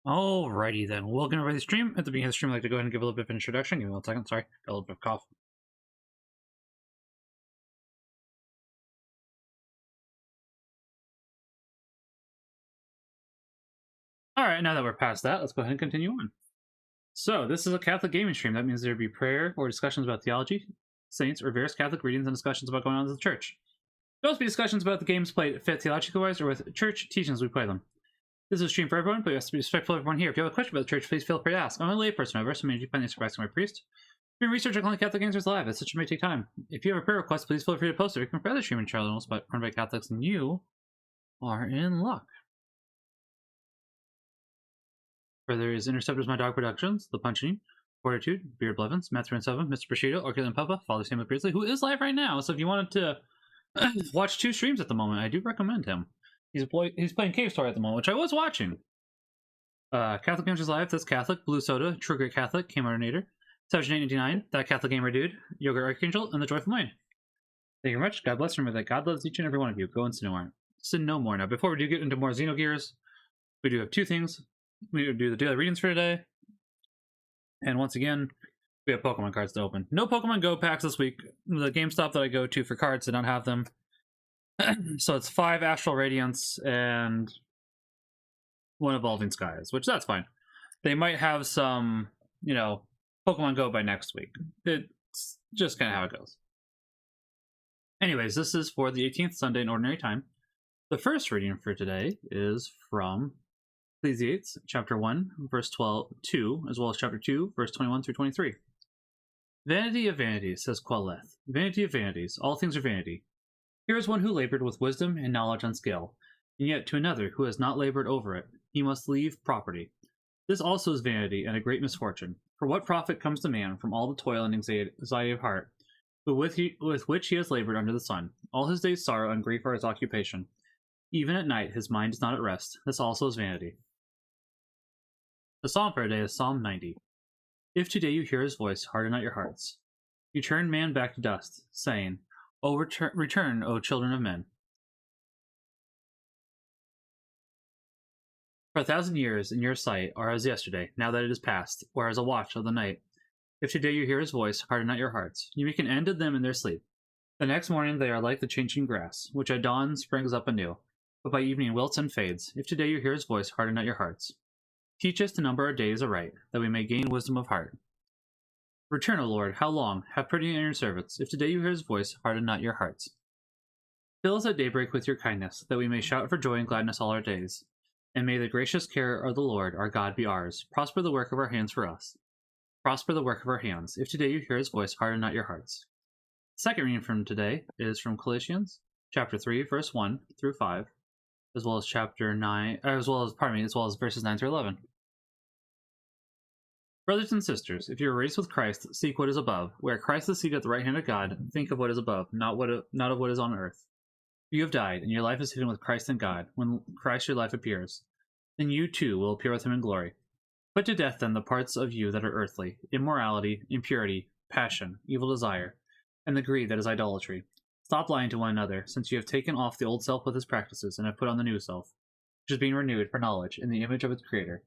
Alrighty then, welcome everybody to the stream. At the beginning of the stream, I'd like to go ahead and give a little bit of introduction. Give me 1 second, sorry, got a little bit of cough. Alright, now that we're past that, let's go ahead and continue on. So, this is a Catholic gaming stream. That means there'd be prayer or discussions about theology, saints, or various Catholic readings and discussions about going on in the church. There'll also be discussions about the games played fit theological-wise or with church teachings we play them. This is a stream for everyone, but you have to be respectful of everyone here. If you have a question about the church, please feel free to ask. I'm a layperson, however, so maybe you find this asking my priest. Doing research on Catholic answers live, as such may take time. If you have a prayer request, please feel free to post it. We can for other streaming channels, but run by Catholics, and you are in luck. Further is Interceptors My Dog Productions, The Punching, Fortitude, Beard Blevins, Matt 7, Mr. Prosciutto, Orchid Papa, Father Samuel Beardsley, who is live right now. So if you wanted to watch 2 streams at the moment, I do recommend him. He's playing Cave Story at the moment, which I was watching. Catholic Answers Live, That's Catholic, Blue Soda, True Great Catholic, KAMaximilianK, 7899, That Catholic Gamer Dude, Yoga Archangel, and The Joyful Mind. Thank you very much. God bless. Remember that God loves each and every one of you. Go and sin no more. Sin no more. Now, before we do get into more Xenogears, we do have 2 things. We do the daily readings for today. And once again, we have Pokemon cards to open. No Pokemon Go packs this week. The GameStop that I go to for cards did not have them. So it's 5 Astral Radiance and 1 Evolving Skies, which that's fine. They might have some, Pokemon Go by next week. It's just kind of how it goes. Anyways, this is for the 18th Sunday in Ordinary Time. The first reading for today is from Ecclesiastes, chapter 1, verse 2, as well as chapter 2, verse 21 through 23. Vanity of vanities, says Quelleth. Vanity of vanities, all things are vanity. Here is one who labored with wisdom and knowledge on skill, and yet to another who has not labored over it, he must leave property. This also is vanity and a great misfortune. For what profit comes to man from all the toil and anxiety of heart, with which he has labored under the sun? All his days sorrow and grief are his occupation. Even at night his mind is not at rest. This also is vanity. The psalm for today is Psalm 90. If today you hear his voice, harden not your hearts. You turn man back to dust, saying, O return, O children of men. For 1,000 years in your sight are as yesterday, now that it is past, or as a watch of the night. If today you hear his voice, harden not your hearts. You make an end of them in their sleep. The next morning they are like the changing grass, which at dawn springs up anew, but by evening wilts and fades. If today you hear his voice, harden not your hearts. Teach us to number our days aright, that we may gain wisdom of heart. Return, O Lord, how long? Have pity on your servants. If today you hear his voice, harden not your hearts. Fill us at daybreak with your kindness, that we may shout for joy and gladness all our days. And may the gracious care of the Lord our God be ours. Prosper the work of our hands for us. Prosper the work of our hands. If today you hear his voice, harden not your hearts. Second reading from today is from Colossians, chapter 3, verse 1 through 5, as well as chapter 9, as well as verses 9 through 11. Brothers and sisters, if you are raised with Christ, seek what is above, where Christ is seated at the right hand of God. Think of what is above, not of what is on earth. You have died, and your life is hidden with Christ in God. When Christ your life appears, then you too will appear with him in glory. Put to death then the parts of you that are earthly: immorality, impurity, passion, evil desire, and the greed that is idolatry. Stop lying to one another, since you have taken off the old self with its practices, and have put on the new self, which is being renewed for knowledge in the image of its Creator.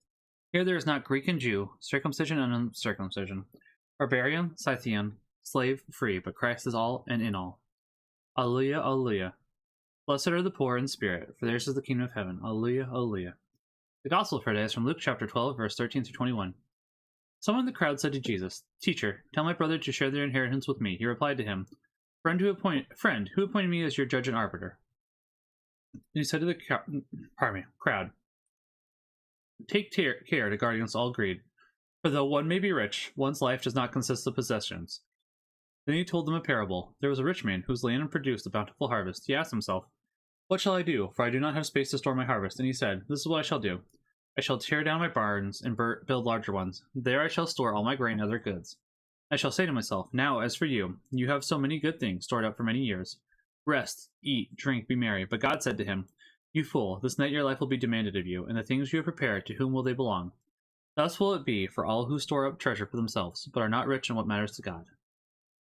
Here there is not Greek and Jew, circumcision and uncircumcision, barbarian, Scythian, slave, free, but Christ is all and in all. Alleluia, alleluia. Blessed are the poor in spirit, for theirs is the kingdom of heaven. Alleluia, alleluia. The gospel for today is from Luke chapter 12, verse 13 through 21. Someone in the crowd said to Jesus, Teacher, tell my brother to share their inheritance with me. He replied to him, Friend, who appointed me as your judge and arbiter? And he said to the crowd, Take care to guard against all greed, for though one may be rich, one's life does not consist of possessions. Then he told them a parable. There was a rich man whose land produced a bountiful harvest. He asked himself, What shall I do? For I do not have space to store my harvest. And he said, This is what I shall do. I shall tear down my barns and build larger ones. There I shall store all my grain and other goods. I shall say to myself, Now, as for you, you have so many good things stored up for many years. Rest, eat, drink, be merry. But God said to him, You fool, this night your life will be demanded of you, and the things you have prepared, to whom will they belong? Thus will it be for all who store up treasure for themselves, but are not rich in what matters to God.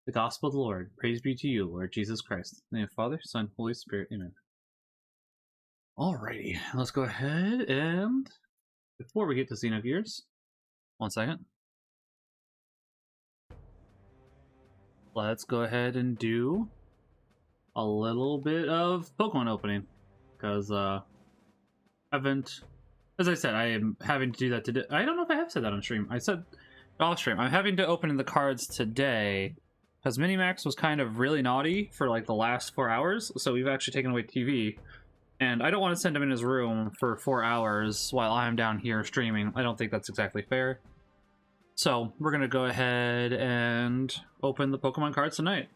The Gospel of the Lord. Praise be to you, Lord Jesus Christ. In the name of the Father, Son, Holy Spirit. Amen. Alrighty, let's go ahead and before we get to Xenogears, 1 second. Let's go ahead and do a little bit of Pokemon opening, because haven't, as I said, I am having to do that today. I don't know if I have said that on stream. I said off stream. I'm having to open the cards today because Minimax was kind of really naughty for like the last 4 hours, so we've actually taken away TV, and I don't want to send him in his room for 4 hours while I'm down here streaming. I don't think that's exactly fair. So we're gonna go ahead and open the Pokemon cards tonight.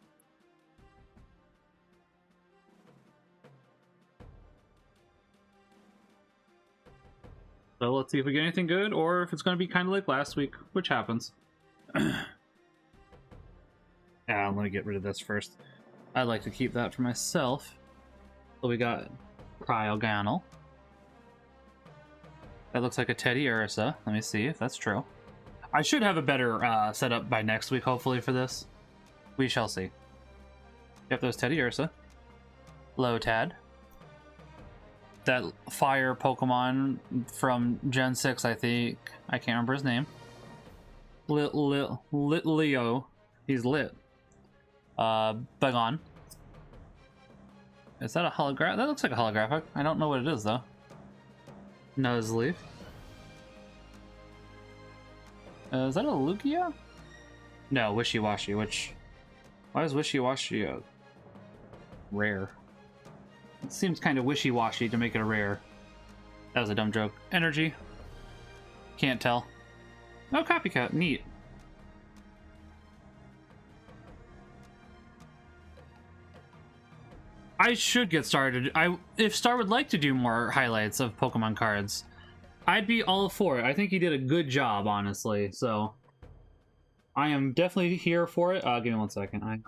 So let's see if we get anything good, or if it's going to be kind of like last week, which happens. Let me get rid of this first. I'd like to keep that for myself. So we got Cryogonal. That looks like a Teddy Ursa. Let me see if that's true. I should have a better setup by next week, hopefully, for this. We shall see. Yep, there's Teddy Ursa. Lotad. That fire Pokemon from Gen 6, I think. I can't remember his name. Leo. He's lit. Bagon. Is that a holograph? That looks like a holographic. I don't know what it is, though. Nuzleaf. Is that a Lugia? No, Wishy-Washy, which... Why is Wishy-Washy rare? It seems kind of wishy-washy to make it a rare. That was a dumb joke. Energy. Can't tell. Oh, copycat. Neat. I should get started. If Star would like to do more highlights of Pokemon cards, I'd be all for it. I think he did a good job, honestly. So I am definitely here for it. Give me 1 second. I'm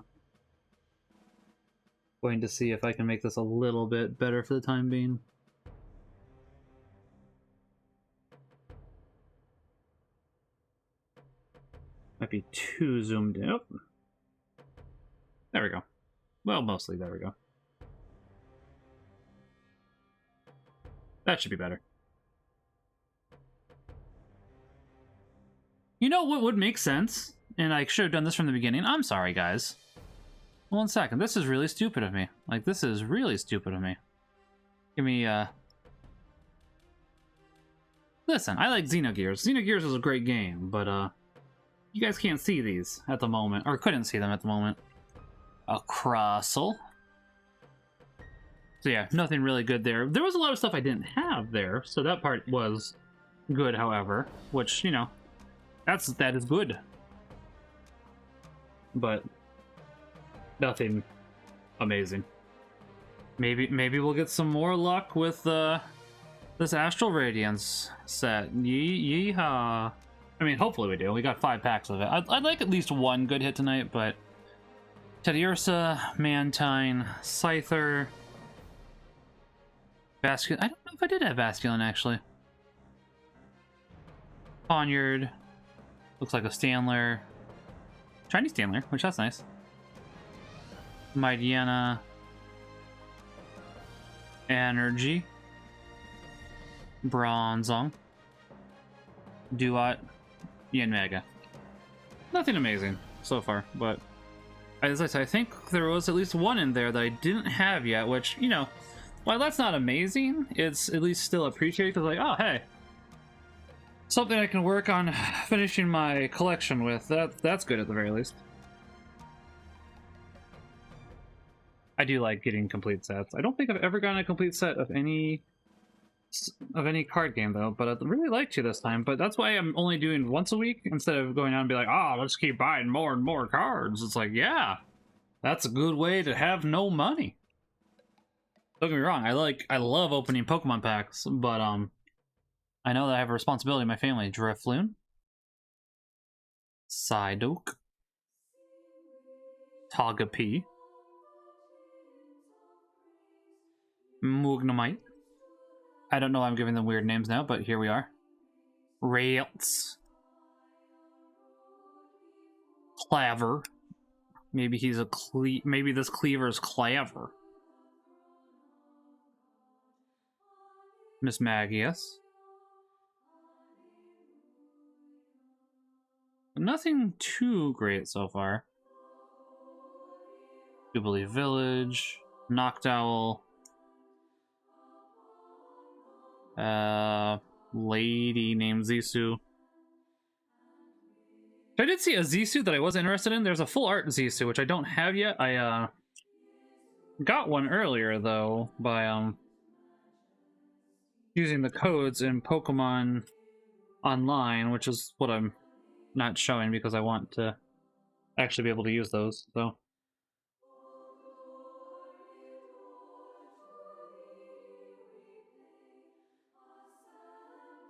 going to see if I can make this a little bit better for the time being. Might be too zoomed in. Oh. There we go. Well, mostly there we go. That should be better. You know what would make sense? And I should have done this from the beginning. I'm sorry, guys. 1 second. This is really stupid of me. Like, this is really stupid of me. Give me, Listen, I like Xenogears. Xenogears is a great game, but, you guys can't see these at the moment. Or couldn't see them at the moment. A Crustle. So yeah, nothing really good there. There was a lot of stuff I didn't have there, so that part was good, however. Which, you know, that is good. But nothing amazing. Maybe we'll get some more luck with this Astral Radiance set. Yeehaw! I mean, hopefully we do. We got 5 packs of it. I'd like at least one good hit tonight, but Teddiursa, Mantine, Scyther, Basculin. I don't know if I did have Basculin actually. Ponyard. Looks like a Stanler. Chinese Stanler, which that's nice. Mightyena. Energy. Bronzong. Duat. Yanmega. Nothing amazing so far, but as I said, I think there was at least one in there that I didn't have yet, which, you know, while that's not amazing, it's at least still appreciated because, like, oh, hey, something I can work on finishing my collection with. That's good at the very least. I do like getting complete sets. I don't think I've ever gotten a complete set of any card game though, but I'd really like to this time. But that's why I'm only doing once a week instead of going out and be like, oh, let's keep buying more and more cards. It's like, yeah, that's a good way to have no money. Don't get me wrong, I love opening Pokemon packs, but I know that I have a responsibility in my family. Drifloon, Psyduck, Togepi, Mugnemite. I don't know why I'm giving them weird names now, but here we are. Rails. Claver. Maybe he's a maybe this Cleaver's Claver. Miss Magius. Nothing too great so far. Jubilee Village, Noctowl, lady named Zisu. I did see a Zisu that I was interested in. There's a full art Zisu, which I don't have yet. I got one earlier though by using the codes in Pokemon Online, which is what I'm not showing because I want to actually be able to use those. So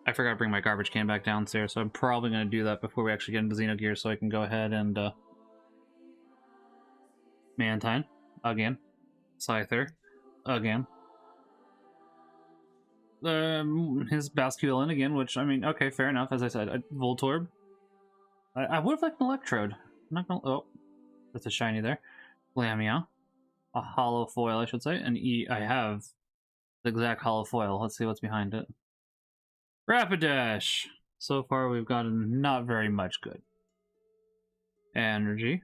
I forgot to bring my garbage can back downstairs, so I'm probably going to do that before we actually get into Xenogears, so I can go ahead and Mantine again, Scyther again, his Basculin again, which I mean, okay, fair enough. As I said, Voltorb. I would have liked an Electrode. I'm not gonna. Oh, that's a shiny there. Lamiao, a hollow foil, I should say, and I have the exact hollow foil. Let's see what's behind it. Rapidash. So far, we've gotten not very much good. Energy.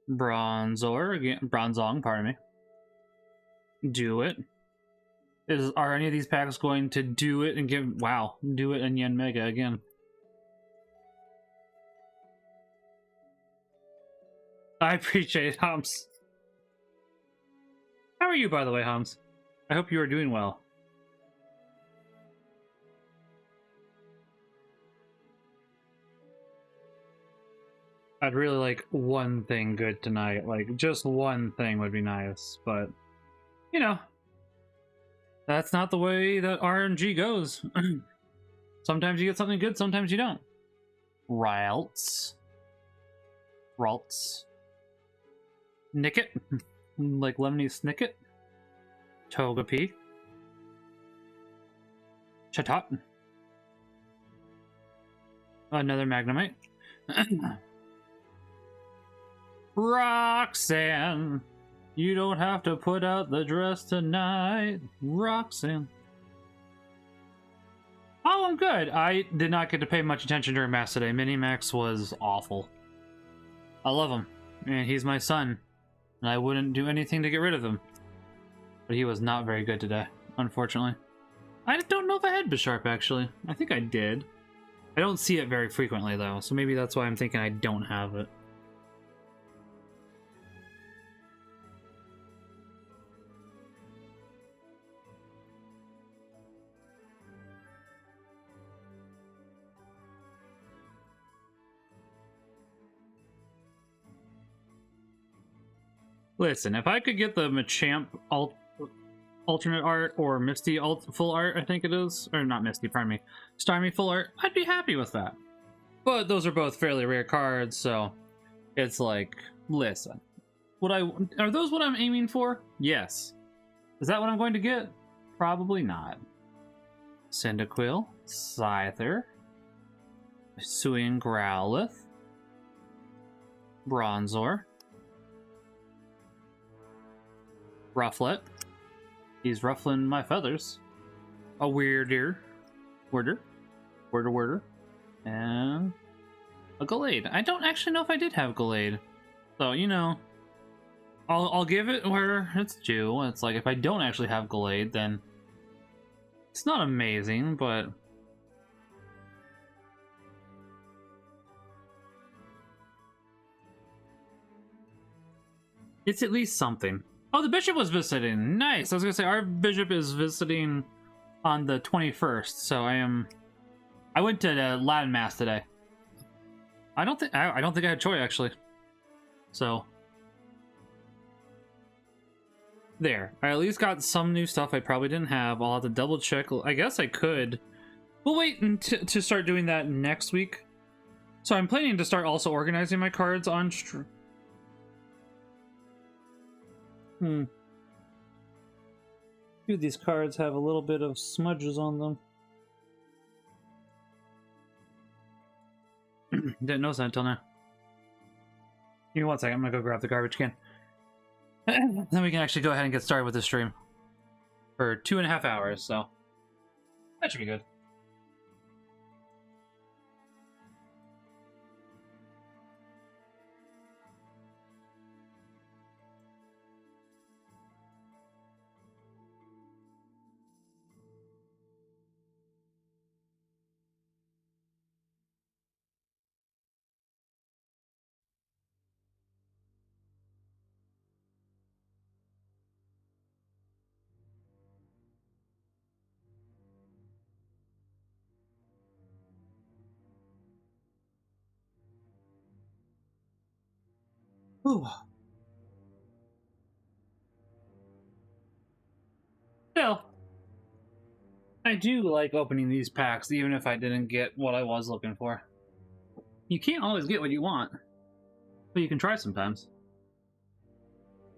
Bronzor again. Bronzong, pardon me. Do it. Are any of these packs going to do it and give? Wow, do it and Yen Mega again. I appreciate it, Hums. How are you, by the way, Hums? I hope you are doing well. I'd really like one thing good tonight. Like, just one thing would be nice, but, you know, that's not the way that RNG goes. Sometimes you get something good, sometimes you don't. Ralts. Nickit. Like Lemony Snicket. Togepi. Chatot. Another Magnemite. Roxanne, you don't have to put out the dress tonight. Roxanne. Oh, I'm good. I did not get to pay much attention during Mass today. Minimax was awful. I love him, and he's my son, and I wouldn't do anything to get rid of him. But he was not very good today, unfortunately. I don't know if I had Bisharp, actually. I think I did. I don't see it very frequently, though, so maybe that's why I'm thinking I don't have it. Listen, if I could get the Machamp alternate art or Misty full art, I think it is, or not Misty, pardon me, Starmie full art, I'd be happy with that. But those are both fairly rare cards, so it's like, listen, are those what I'm aiming for? Yes. Is that what I'm going to get? Probably not. Cyndaquil, Scyther, Hisuian Growlithe, Bronzor, Rufflet. He's ruffling my feathers. A Worder, and a Gallade. I don't actually know if I did have Gallade, so you know, I'll give it where it's due. It's like if I don't actually have Gallade, then it's not amazing, but it's at least something. Oh, the bishop was visiting. Nice. I was gonna say our bishop is visiting on the 21st, so I went to Latin Mass today. I don't think I had Choi actually. So there. I at least got some new stuff I probably didn't have. I'll have to double check. I guess I could. We'll wait to start doing that next week. So I'm planning to start also organizing my cards on stream. Few of these cards have a little bit of smudges on them. Didn't notice that until now. Give me 1 second, I'm gonna go grab the garbage can. Then we can actually go ahead and get started with the stream. For 2.5 hours, so that should be good. Ooh. Well, I do like opening these packs, even if I didn't get what I was looking for. You can't always get what you want, but you can try sometimes.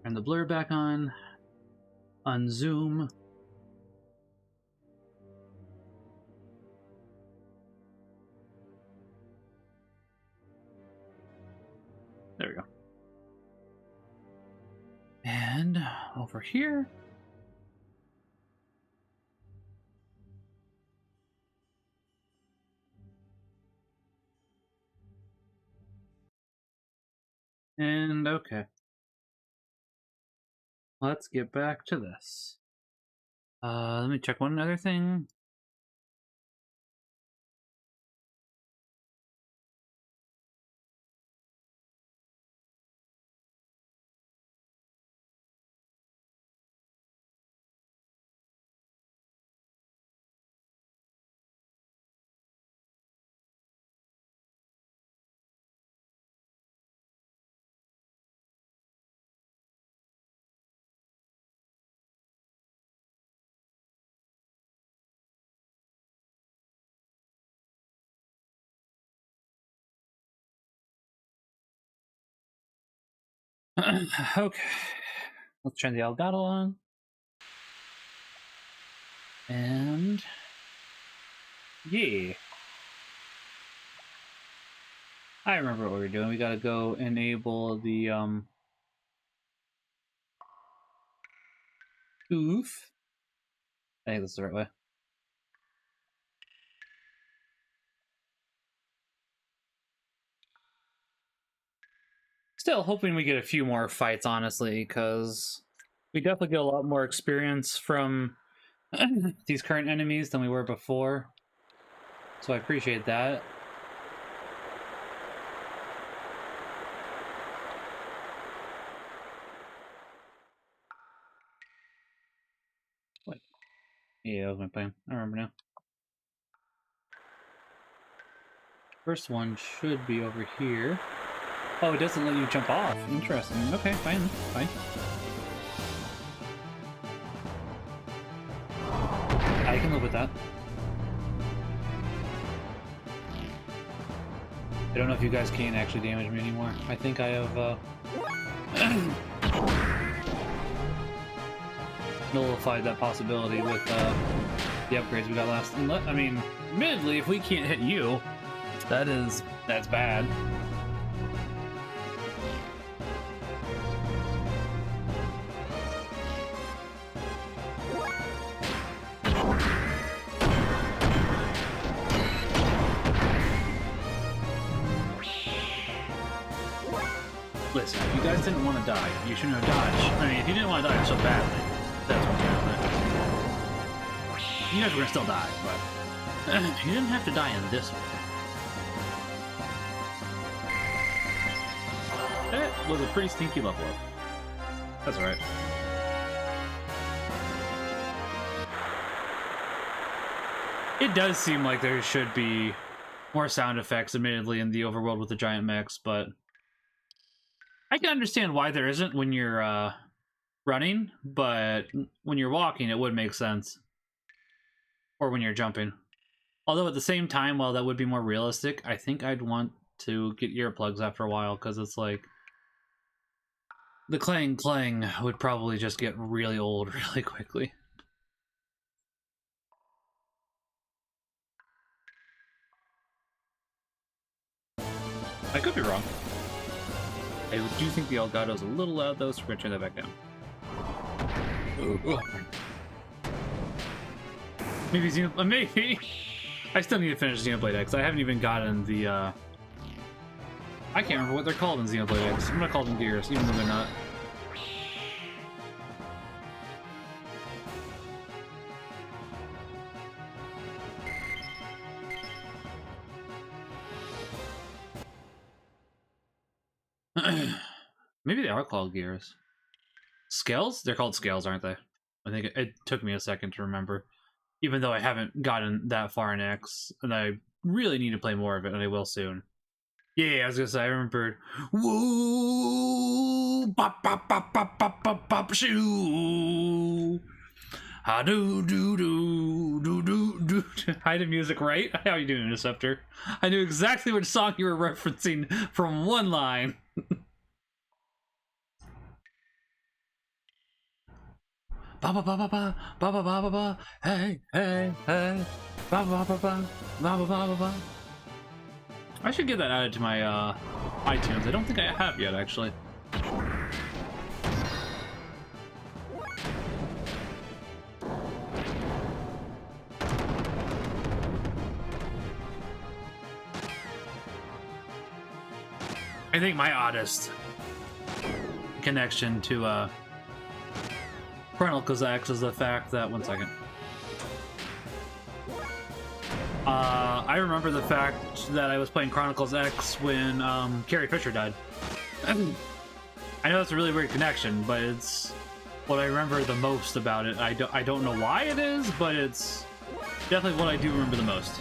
Turn the blur back on. Unzoom. There we go. And over here. And okay. Let's get back to this. Let me check one other thing. Okay. Let's turn the Elgato on. And yeah. I remember what we were doing. We gotta go enable the oof. I think that's the right way. Still hoping we get a few more fights, honestly, because we definitely get a lot more experience from these current enemies than we were before. So I appreciate that. What? Yeah, that was my plan. I remember now. First one should be over here. Oh, it doesn't let you jump off. Interesting. Okay, fine. Fine. I can live with that. I don't know if you guys can actually damage me anymore. I think I have nullified that possibility with the upgrades we got last. I mean, admittedly, if we can't hit you, that's bad. Listen, if you guys didn't want to die, you shouldn't have dodged. I mean, if you didn't want to die so badly, that's what's happening. You guys were gonna still die, but you didn't have to die in this way. That was a pretty stinky level up. That's alright. It does seem like there should be more sound effects, admittedly, in the overworld with the giant mechs, but I can understand why there isn't when you're running, but when you're walking, it would make sense. Or when you're jumping. Although at the same time, while that would be more realistic, I think I'd want to get earplugs after a while, because it's like the clang would probably just get really old really quickly. I could be wrong. I do think the Elgato's a little loud though, so we're gonna turn that back down. Maybe maybe. I still need to finish Xenoblade X. I haven't even gotten the I can't remember what they're called in Xenoblade X. I'm gonna call them Gears, even though they're not. Maybe they are called Gears. Scales? They're called Scales, aren't they? I think it took me a second to remember. Even though I haven't gotten that far in X, and I really need to play more of it, and I will soon. Yeah, I was gonna say, I remember. Woo! Bop, bop, bop, bop, bop, bop, bop, shoo! Ha do do do do do do. I did music right. How you doing, Interceptor? I knew exactly which song you were referencing from one line. Ba ba ba ba ba ba ba ba ba ba. Hey hey hey. Ba ba ba ba ba ba ba ba. I should get that added to my iTunes. I don't think I have yet, actually. I think my oddest connection to Chronicles X is the fact that, one second. I remember the fact that I was playing Chronicles X when Carrie Fisher died. I know that's a really weird connection, but it's what I remember the most about it. I don't know why it is, but it's definitely what I do remember the most.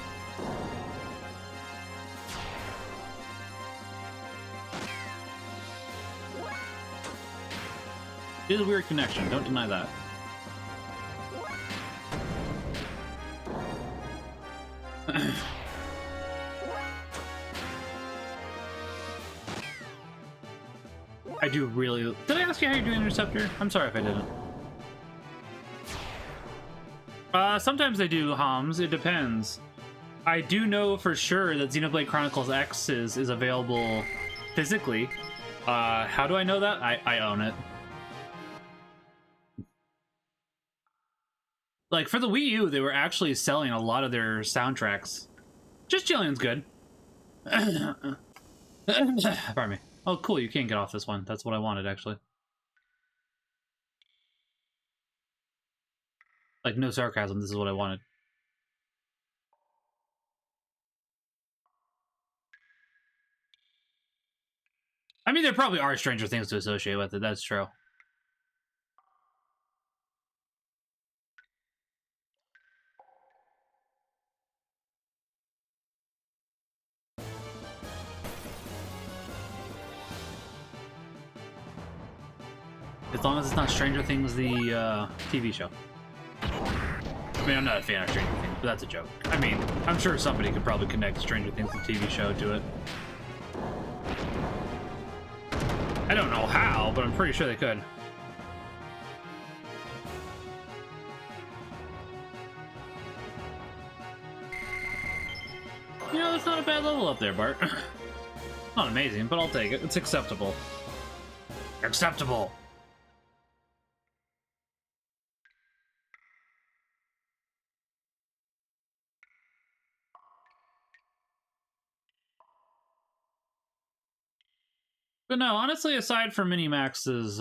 It is a weird connection, don't deny that. I do really... Did I ask you how you're doing, Interceptor? I'm sorry if I didn't. Sometimes I do, Homs. It depends. I do know for sure that Xenoblade Chronicles X is available physically. How do I know that? I own it. Like, for the Wii U, they were actually selling a lot of their soundtracks. Just Jillian's good. Pardon me. Oh, cool, you can't get off this one. That's what I wanted, actually. Like, no sarcasm, this is what I wanted. I mean, there probably are stranger things to associate with it, that's true. As long as it's not Stranger Things, the TV show. I mean, I'm not a fan of Stranger Things, but that's a joke. I mean, I'm sure somebody could probably connect Stranger Things, the TV show, to it. I don't know how, but I'm pretty sure they could. You know, it's not a bad level up there, Bart. Not amazing, but I'll take it. It's acceptable. Acceptable! But no, honestly, aside from Minimax's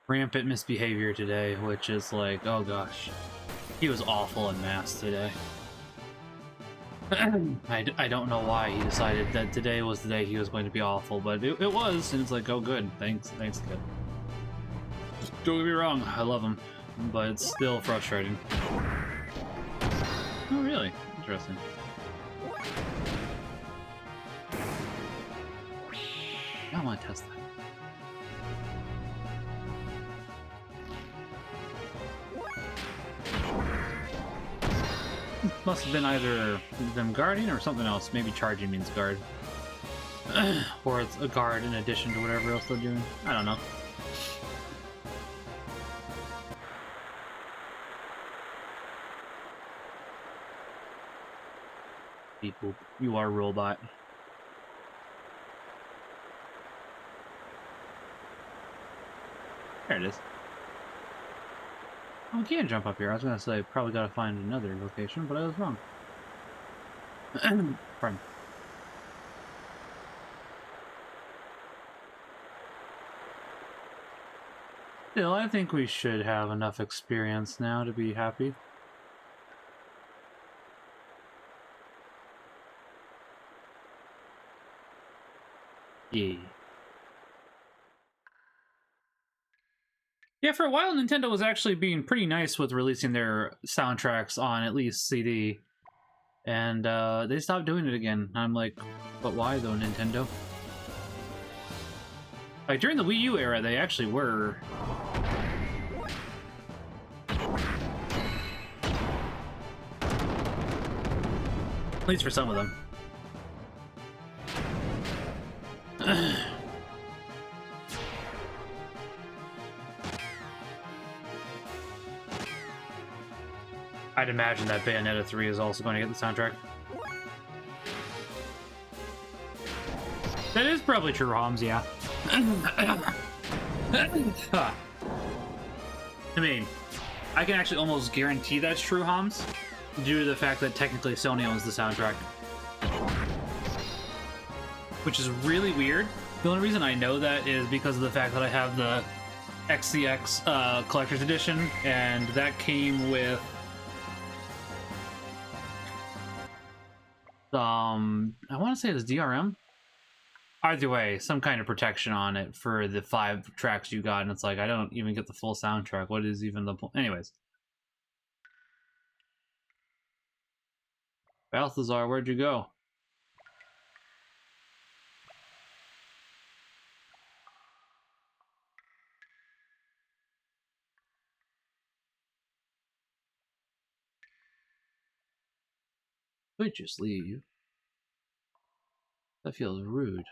rampant misbehavior today, which is like, oh gosh, he was awful in Mass today. I don't know why he decided that today was the day he was going to be awful, but it was, and it's like, oh good, thanks kid. Don't get me wrong, I love him, but it's still frustrating. Oh really? Interesting. I want to test that. Must have been either them guarding or something else. Maybe charging means guard. Or it's a guard in addition to whatever else they're doing. I don't know. People, you are a robot. There it is. Oh, we can jump up here. I was gonna say, probably gotta find another location, but I was wrong. Pardon. Still, I think we should have enough experience now to be happy. Yeah. Yeah, for a while, Nintendo was actually being pretty nice with releasing their soundtracks on at least CD. And they stopped doing it again. I'm like, but why though, Nintendo? Like during the Wii U era, they actually were. At least for some of them. I'd imagine that Bayonetta 3 is also going to get the soundtrack. That is probably true, Homs, yeah. I mean, I can actually almost guarantee that's true, Homs, due to the fact that technically Sony owns the soundtrack. Which is really weird. The only reason I know that is because of the fact that I have the XCX Collector's Edition, and that came with I want to say it's DRM. Either way, some kind of protection on it for the 5 tracks you got, and it's like, I don't even get the full soundtrack. What is even the point? Anyways. Balthazar, where'd you go? Could just leave. That feels rude.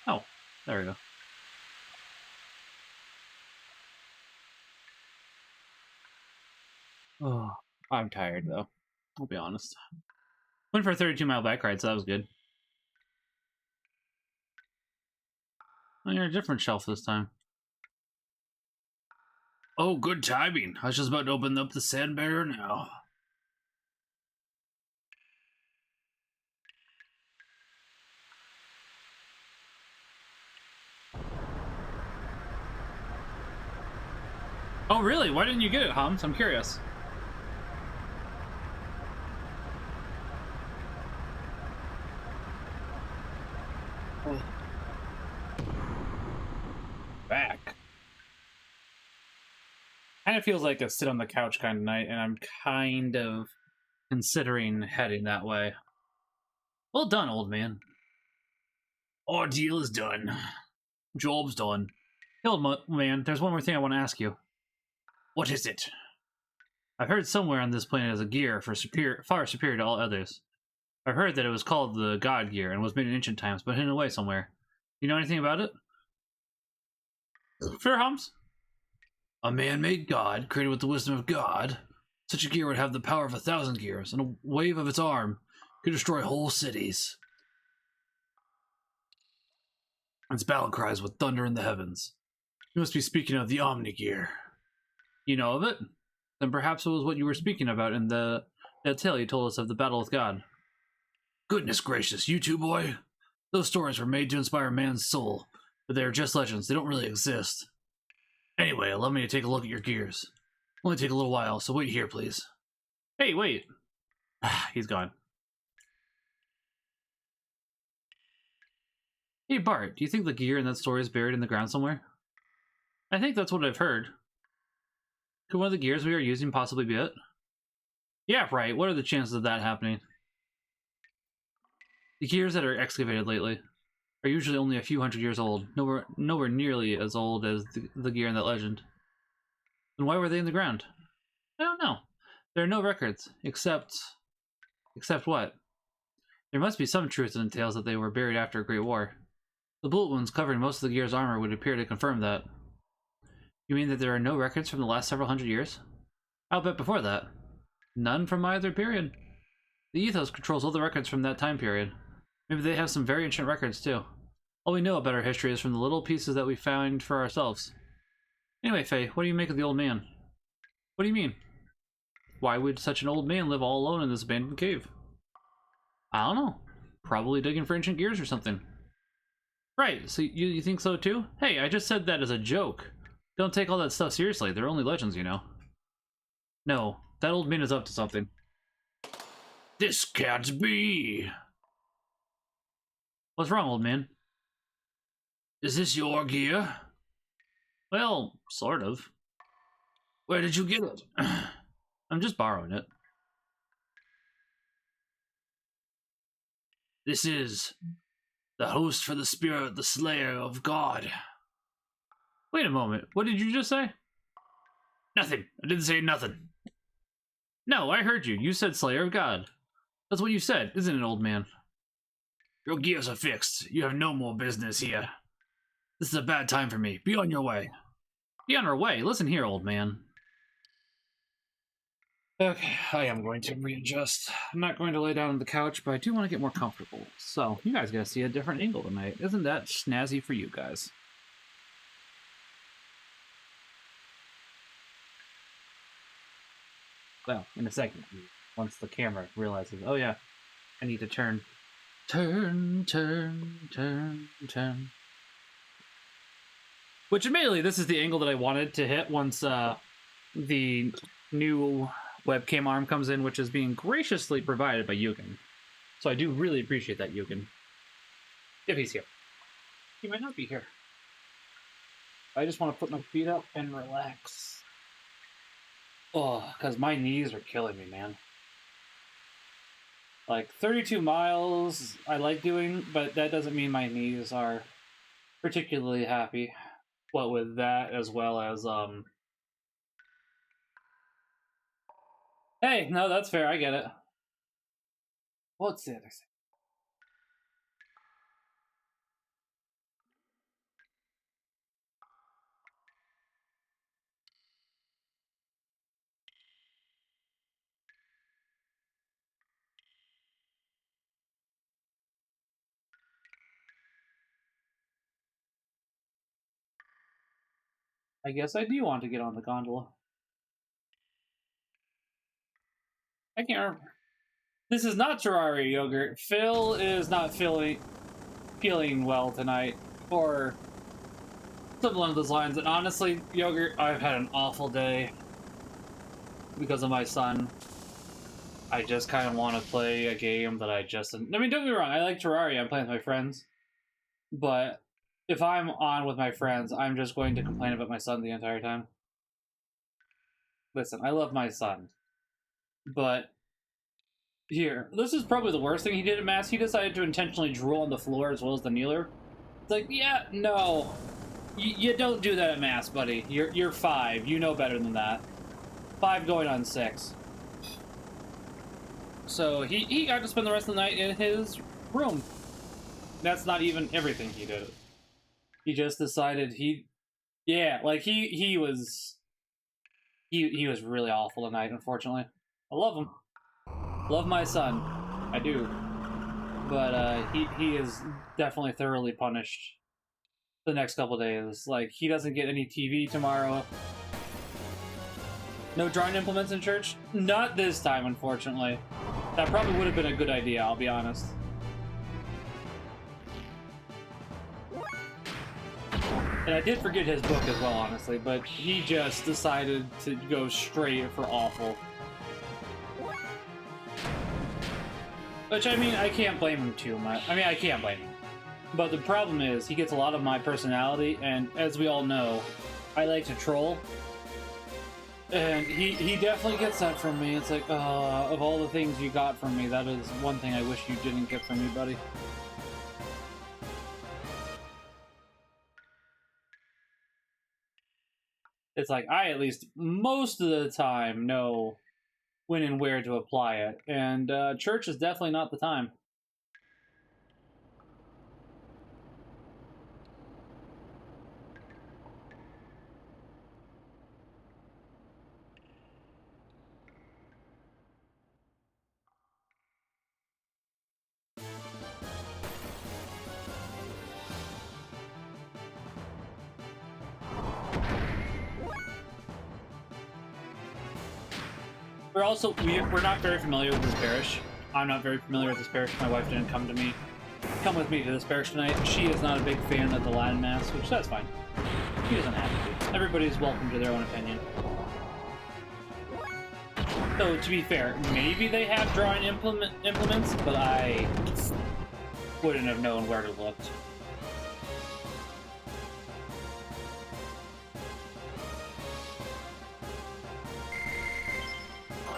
Oh, there we go. Oh, I'm tired though. I'll be honest. Went for a 32-mile bike ride, so that was good. Oh, you're a different shelf this time. Oh, good timing. I was just about to open up the sand barrier now. Oh, really? Why didn't you get it, Hums? I'm curious. Back. Kind of feels like a sit on the couch kind of night, and I'm kind of considering heading that way. Well done, old man. Our deal is done. Job's done. Hey, old man, there's one more thing I want to ask you. What is it? I've heard somewhere on this planet is a gear far superior to all others. I've heard that it was called the God Gear and was made in ancient times, but hidden away somewhere. You know anything about it? Fair, Hums? A man-made god, created with the wisdom of God. Such a gear would have the power of 1,000 gears, and a wave of its arm could destroy whole cities. Its battle cries would thunder in the heavens. You must be speaking of the Omni Gear. You know of it? Then perhaps it was what you were speaking about in that tale you told us of the battle with God. Goodness gracious, you too, boy? Those stories were made to inspire man's soul, but they are just legends. They don't really exist. Anyway, allow me to take a look at your gears. Only take a little while, so wait here, please. Hey, wait. He's gone. Hey, Bart, do you think the gear in that story is buried in the ground somewhere? I think that's what I've heard. Could one of the gears we are using possibly be it? Yeah, right. What are the chances of that happening? The gears that are excavated lately are usually only a few hundred years old, nowhere nearly as old as the gear in that legend. Then why were they in the ground? I don't know. There are no records, except what? There must be some truth in the tales that they were buried after a great war. The bullet wounds covering most of the gear's armor would appear to confirm that. You mean that there are no records from the last several hundred years? I'll bet before that. None from either period. The ethos controls all the records from that time period. Maybe they have some very ancient records, too. All we know about our history is from the little pieces that we found for ourselves. Anyway, Faye, what do you make of the old man? What do you mean? Why would such an old man live all alone in this abandoned cave? I don't know. Probably digging for ancient gears or something. Right, so you think so too? Hey, I just said that as a joke. Don't take all that stuff seriously. They're only legends, you know. No, that old man is up to something. This can't be. What's wrong, old man? Is this your gear? Well, sort of. Where did you get it? I'm just borrowing it. This is the host for the spirit, the slayer of God. Wait a moment. What did you just say? Nothing. I didn't say nothing. No, I heard you. You said slayer of God. That's what you said, isn't it, old man? Your gears are fixed. You have no more business here. This is a bad time for me. Be on your way. Be on our way. Listen here, old man. Okay, I am going to readjust. I'm not going to lay down on the couch, but I do want to get more comfortable. So, you guys gotta see a different angle tonight. Isn't that snazzy for you guys? Well, in a second, once the camera realizes, oh yeah, I need to turn. Turn. Which, admittedly, this is the angle that I wanted to hit once the new webcam arm comes in, which is being graciously provided by Yugen. So I do really appreciate that, Yugen. If he's here. He might not be here. I just want to put my feet up and relax. Oh, because my knees are killing me, man. Like, 32 miles I like doing, but that doesn't mean my knees are particularly happy. What with that, as well as, Hey, no, that's fair, I get it. What's the other thing? I guess I do want to get on the gondola. I can't remember. This is not Terraria Yogurt. Phil is not feeling well tonight, or something along those lines. And honestly, Yogurt, I've had an awful day because of my son. I just kind of want to play a game that I mean, don't get me wrong, I like Terraria, I'm playing with my friends. But if I'm on with my friends, I'm just going to complain about my son the entire time. Listen, I love my son. But here, this is probably the worst thing he did at Mass. He decided to intentionally drool on the floor as well as the kneeler. It's like, yeah, no. You don't do that at Mass, buddy. You're 5. You know better than that. 5 going on 6. So he got to spend the rest of the night in his room. That's not even everything he did. He just decided he was really awful tonight, unfortunately. I love him. Love my son. I do. But he is definitely thoroughly punished the next couple days. Like, he doesn't get any TV tomorrow. No drawing implements in church? Not this time, unfortunately. That probably would have been a good idea, I'll be honest. And I did forget his book as well, honestly, but he just decided to go straight for awful. Which, I mean, I can't blame him too much. I mean, I can't blame him. But the problem is, he gets a lot of my personality, and as we all know, I like to troll. And he definitely gets that from me. It's like, of all the things you got from me, that is one thing I wish you didn't get from me, buddy. It's like, I at least most of the time know when and where to apply it. And church is definitely not the time. We're not very familiar with this parish. I'm not very familiar with this parish. My wife didn't come with me to this parish tonight. She is not a big fan of the Latin Mass, which that's fine. She doesn't have to be. Everybody's welcome to their own opinion. So, to be fair, maybe they have drawing implements, but I wouldn't have known where to look.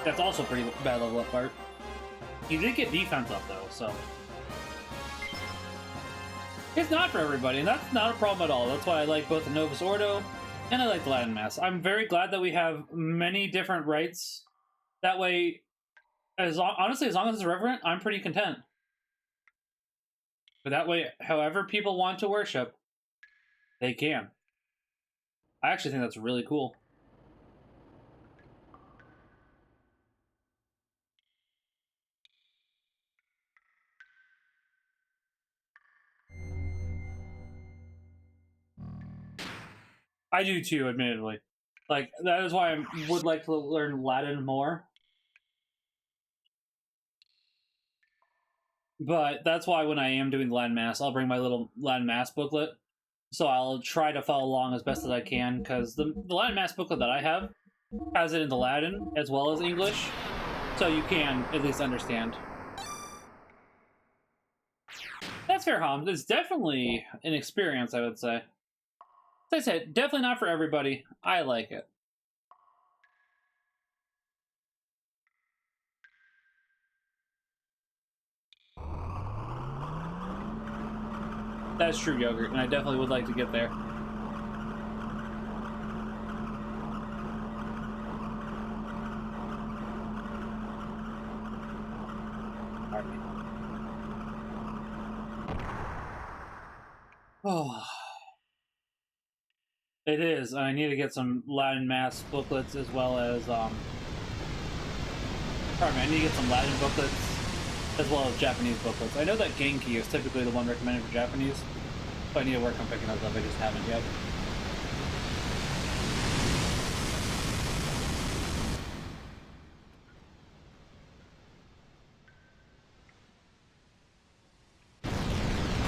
That's also pretty bad level up part. You did get defense up though, so it's not for everybody, and that's not a problem at all. That's why I like both the Novus Ordo and I like the Latin Mass. I'm very glad that we have many different rites. That way, honestly, as long as it's reverent, I'm pretty content. But that way, however people want to worship, they can. I actually think that's really cool. I do too, admittedly. Like, that is why I would like to learn Latin more. But that's why when I am doing the Latin Mass, I'll bring my little Latin Mass booklet. So I'll try to follow along as best as I can, because the Latin Mass booklet that I have has it in the Latin as well as English. So you can at least understand. That's fair, Homs. It's definitely an experience, I would say. As I said, definitely not for everybody. I like it. That's true, Yogurt, and I definitely would like to get there. Oh. It is. I need to get some Latin Mass booklets as well as, pardon me, I need to get some Latin booklets as well as Japanese booklets. I know that Genki is typically the one recommended for Japanese, so I need to work on picking those up. I just haven't yet.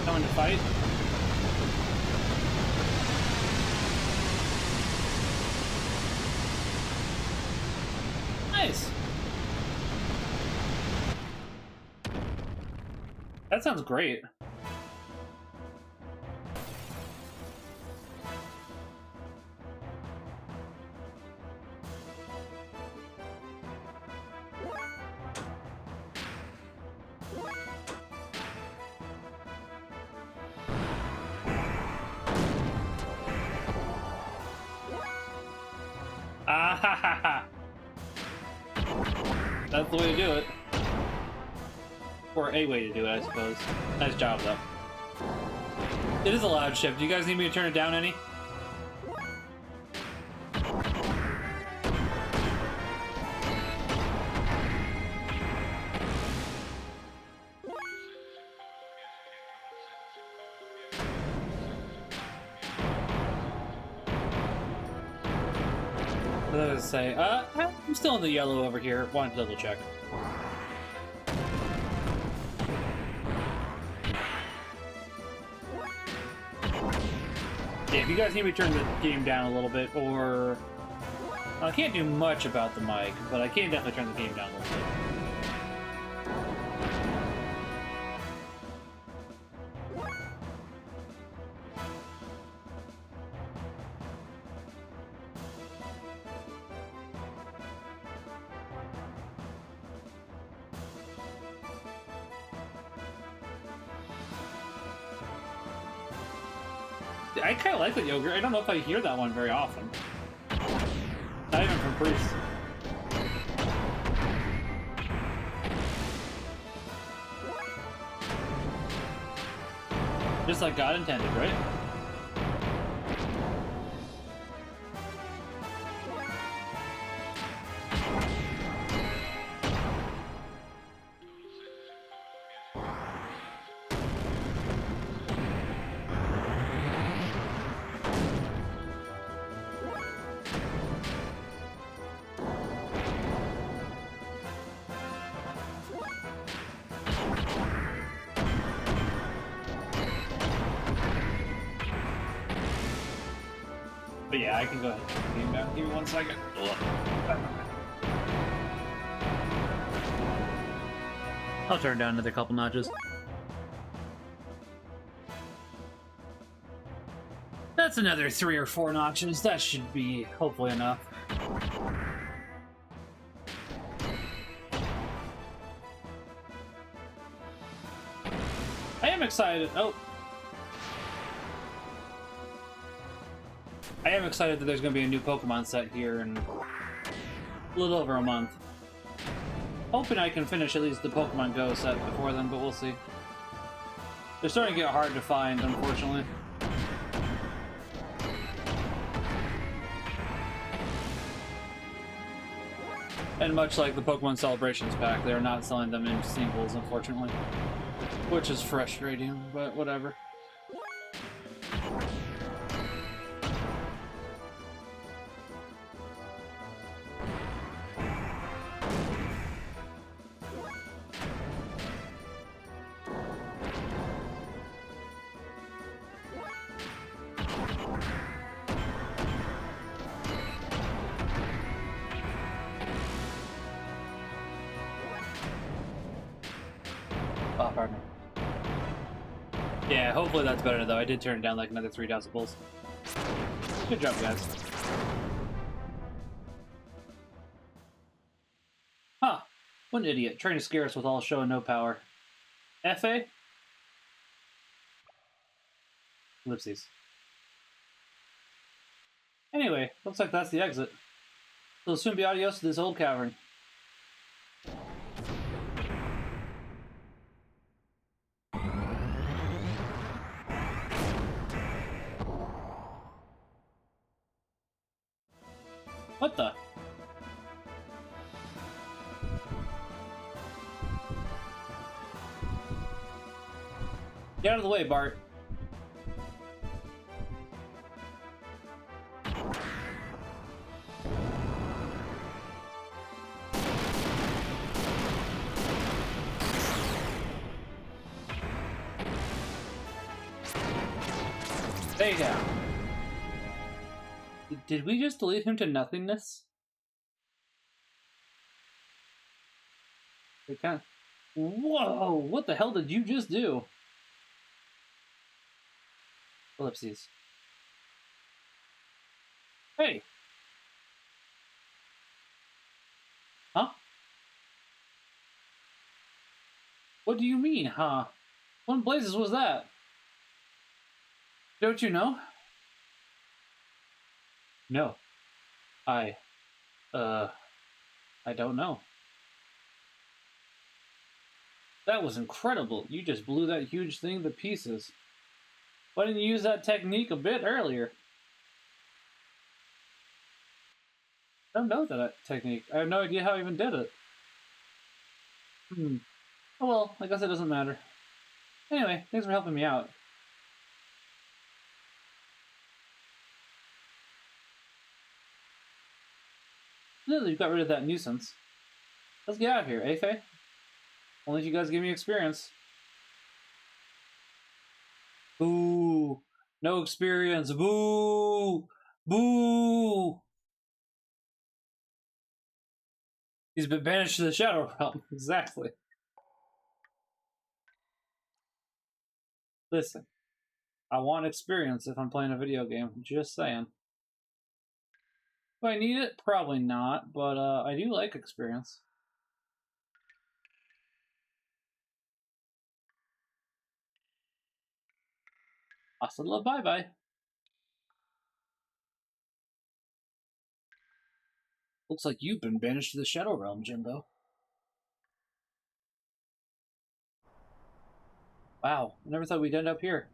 Coming to fight. Nice. That sounds great. Ah ha ha ha. That's the way to do it. Or a way to do it, I suppose. Nice job, though. It is a loud ship. Do you guys need me to turn it down any? What did I say? I'm still in the yellow over here. Wanted to double check. Yeah, if you guys need me to turn the game down a little bit, or... I can't do much about the mic, but I can definitely turn the game down a little bit. I kind of like the Yogurt. I don't know if I hear that one very often. Not even from Priest. Just like God intended, right? But yeah, I can go ahead and turn the game down. Give me 1 second. I'll turn down another couple notches. That's another 3 or 4 notches. That should be hopefully enough. excited. Oh. I am excited that there's going to be a new Pokemon set here in a little over a month. Hoping I can finish at least the Pokemon Go set before then, but we'll see. They're starting to get hard to find, unfortunately. And much like the Pokemon Celebrations pack, they're not selling them in singles, unfortunately. Which is frustrating, but whatever. Oh, pardon me. Yeah, hopefully that's better though. I did turn it down like another 3 decibels. Good job, guys. Huh. What an idiot, trying to scare us with all show and no power. FA? Ellipses. Anyway, looks like that's the exit. There'll soon be adios to this old cavern. What the? Get out of the way, Bart. Stay down. Did we just delete him to nothingness? They kind of... Whoa! What the hell did you just do? Ellipses. Hey! Huh? What do you mean, huh? What in blazes was that? Don't you know? No. I don't know. That was incredible. You just blew that huge thing to pieces. Why didn't you use that technique a bit earlier? I don't know that technique. I have no idea how I even did it. Oh well, I guess it doesn't matter. Anyway, thanks for helping me out. Clearly you got rid of that nuisance. Let's get out of here, eh, Faye? Only if you guys give me experience. Boo! No experience! Boo! Boo! He's been banished to the Shadow Realm. Exactly. Listen, I want experience if I'm playing a video game. Just saying. Do I need it? Probably not, but I do like experience. Hasta la bye-bye. Looks like you've been banished to the Shadow Realm, Jimbo. Wow, I never thought we'd end up here.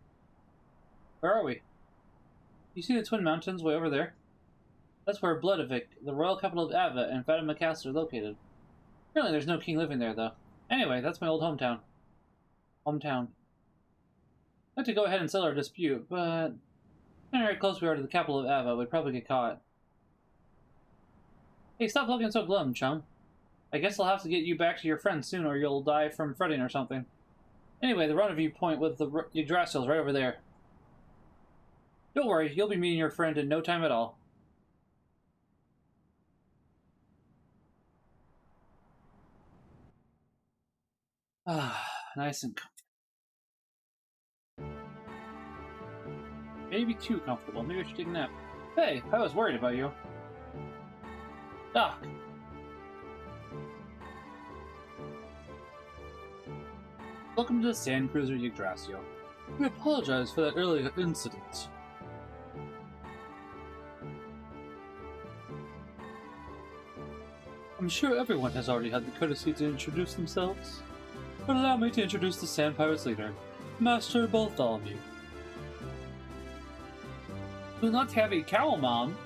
Where are we? You see the Twin Mountains way over there? That's where Bloodavik, the royal capital of Ava, and Fatima Castle are located. Apparently there's no king living there, though. Anyway, that's my old hometown. I'd like to go ahead and settle our dispute, but... Depending how close we are to the capital of Ava, we'd probably get caught. Hey, stop looking so glum, chum. I guess I'll have to get you back to your friends soon, or you'll die from fretting or something. Anyway, the rendezvous point with the Yggdrasil's right over there. Don't worry, you'll be meeting your friend in no time at all. Ah, nice and comfortable. Maybe too comfortable. Maybe I should take a nap. Hey, I was worried about you. Doc. Welcome to the Sand Cruiser Yggdrasil. We apologize for that earlier incident. I'm sure everyone has already had the courtesy to introduce themselves, but allow me to introduce the Sand Pirates leader, Master Bartholomew. Do not have a cowl, Mom.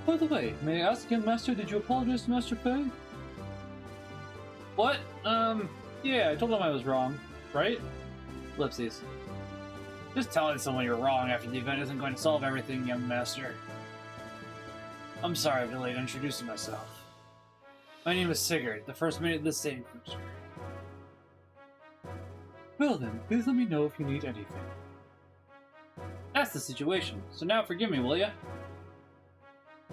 By the way, may I ask, young Master, did you apologize to Master Faye? What? Yeah, I told him I was wrong, right? Ellipses. Just telling someone you're wrong after the event isn't going to solve everything, young Master. I'm sorry I've delayed introducing myself. My name is Sigurd, the first mate of the Sand Cruiser. Well then, please let me know if you need anything. That's the situation, so now forgive me, will ya?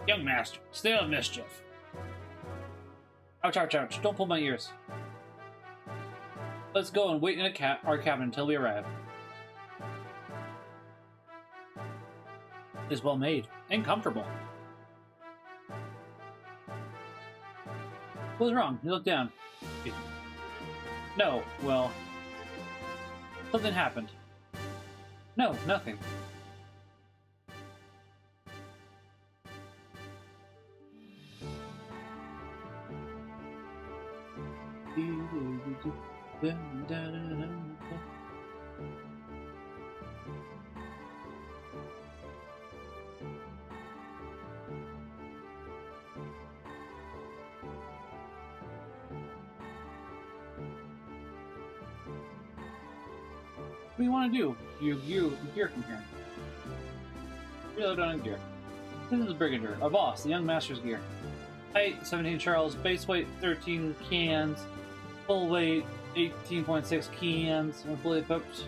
Young Master, stay out of mischief. Ouch, ouch, ouch, don't pull my ears. Let's go and wait in our cabin until we arrive. It is well made, and comfortable. What's wrong? You look down. No, well... something happened. No, nothing. What do you want to do? You gear from here. Reload on gear. This is the Brigadier, our boss, the young Master's gear. Height 17 Charles, base weight 13 cans, full weight 18.6 cans, when fully equipped.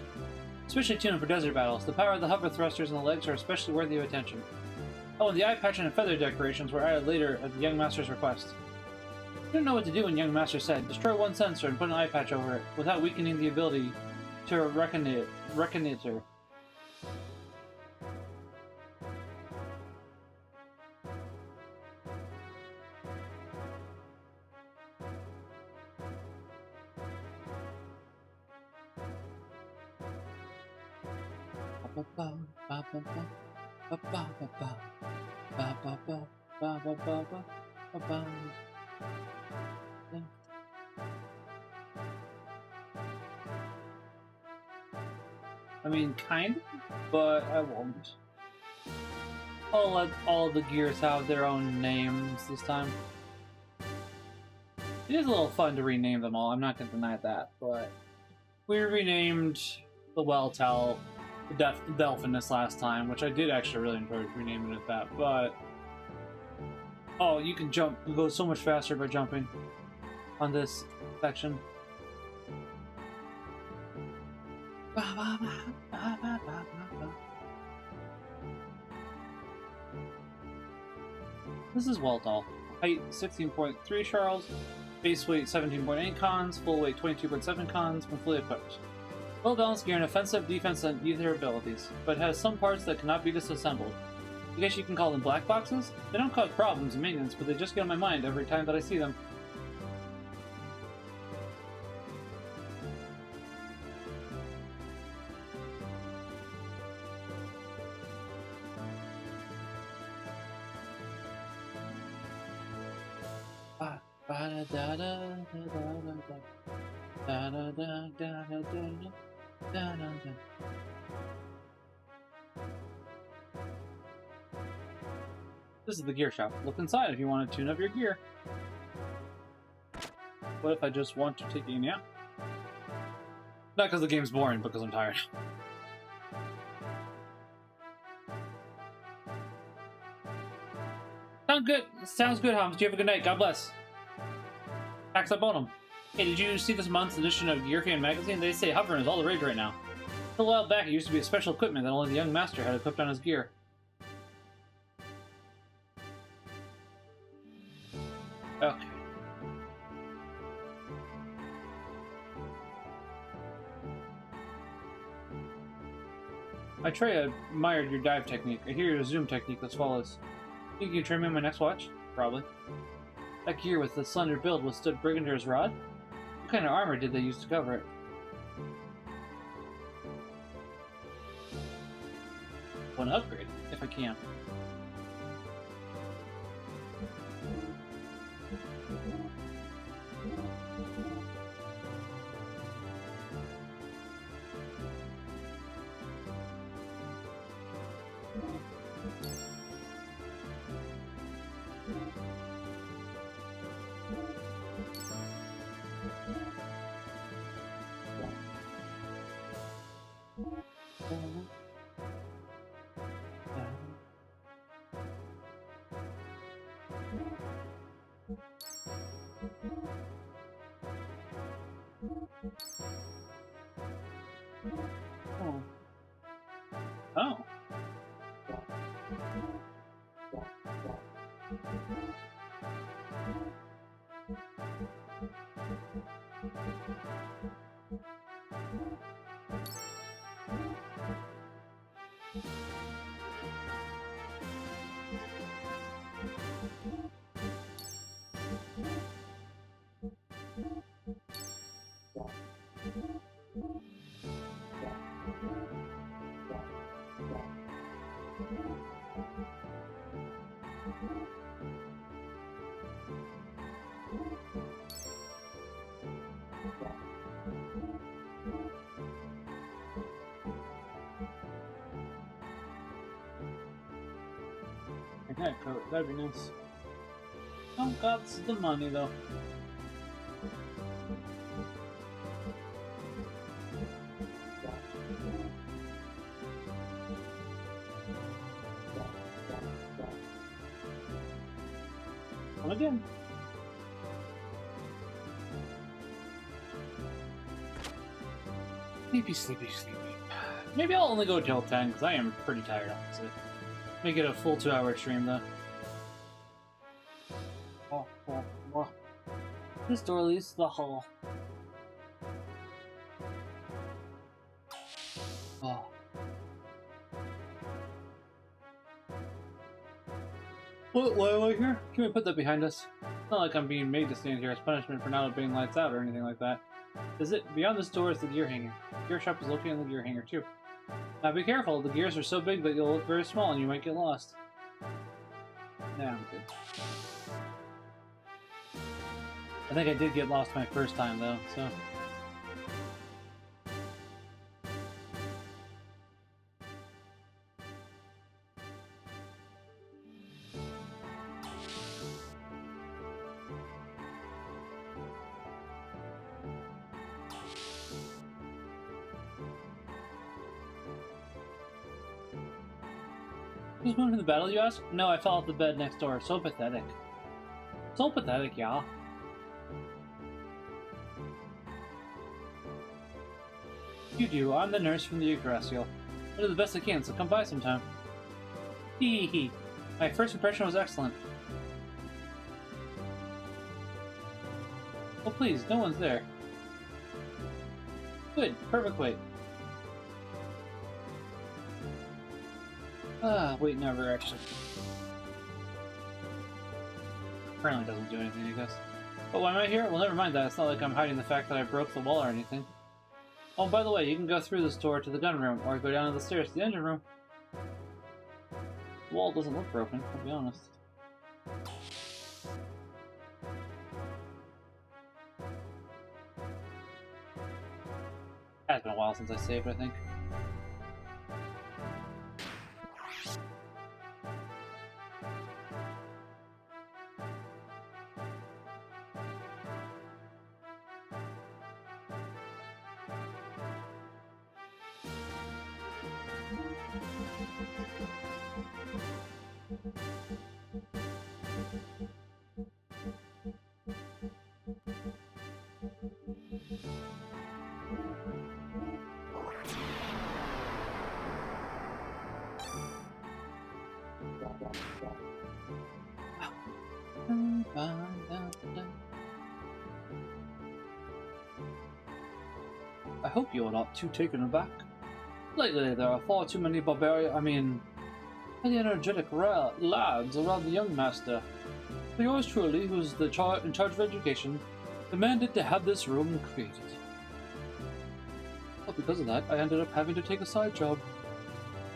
Especially tuned for desert battles. The power of the hover thrusters and the legs are especially worthy of attention. Oh, and the eye patch and feather decorations were added later at the young Master's request. I didn't know what to do when young Master said, destroy one sensor and put an eye patch over it, without weakening the ability to recognizer. I mean, kind of, but I won't. I'll let all the gears have their own names this time. It is a little fun to rename them all, I'm not going to deny that, but we renamed the Welltell the Delphinus last time, which I did actually really enjoy renaming it that, but... oh, you can jump, you go so much faster by jumping on this section. This is Welltall. Height 16.3 Charles, base weight 17.8 cons, full weight 22.7 cons when fully equipped. Well balanced gear in offensive, defense, and ether abilities, but has some parts that cannot be disassembled. I guess you can call them black boxes? They don't cause problems in maintenance, but they just get on my mind every time that I see them. This is the gear shop. Look inside if you want to tune up your gear. What if I just want to take a nap? Not because the game's boring, but because I'm tired. Sounds good, Holmes. You have a good night. God bless. Pax up on them. Hey, did you see this month's edition of Gear Fan magazine? They say hovering is all the rage right now. A while back, it used to be a special equipment that only the young master had equipped on his gear. Okay. I admired your dive technique. I hear your zoom technique as follows. Think you can train me on my next watch? Probably. That gear with the slender build withstood Brigander's rod? What kind of armor did they use to cover it? want to upgrade if I can. Oh. Oh. Okay, cool. That'd be nice. Oh god, this is the money though. Come again. Sleepy, sleepy, sleepy. Maybe I'll only go till 10 because I am pretty tired, honestly. Make it a full 2-hour stream though. Oh. This door leads to the hall. Oh. Why am I here? Can we put that behind us? It's not like I'm being made to stand here as punishment for not obeying lights out or anything like that. Is it? Beyond this door is the gear hanger. The gear shop is located in the gear hanger too. Now be careful, the gears are so big that you'll look very small and you might get lost. Yeah, I'm good. I think I did get lost my first time though, so... Who's moving to the battle, you ask? No, I fell off the bed next door. So pathetic. So pathetic, y'all. You do. I'm the nurse from the Yggdrasil. I do the best I can, so come by sometime. Hee hee hee. My first impression was excellent. Oh please, no one's there. Good, perfect weight. Wait, never actually. Apparently doesn't do anything, I guess. But why am I here? Well, never mind that. It's not like I'm hiding the fact that I broke the wall or anything. Oh, by the way, you can go through this door to the gun room, or go down the stairs to the engine room. The wall doesn't look broken, I'll be honest. It's been a while since I saved, I think. I hope you're not too taken aback. Lately, there are far too many energetic lads around the young master. But yours truly, who's in charge of education, demanded to have this room created. But because of that, I ended up having to take a side job.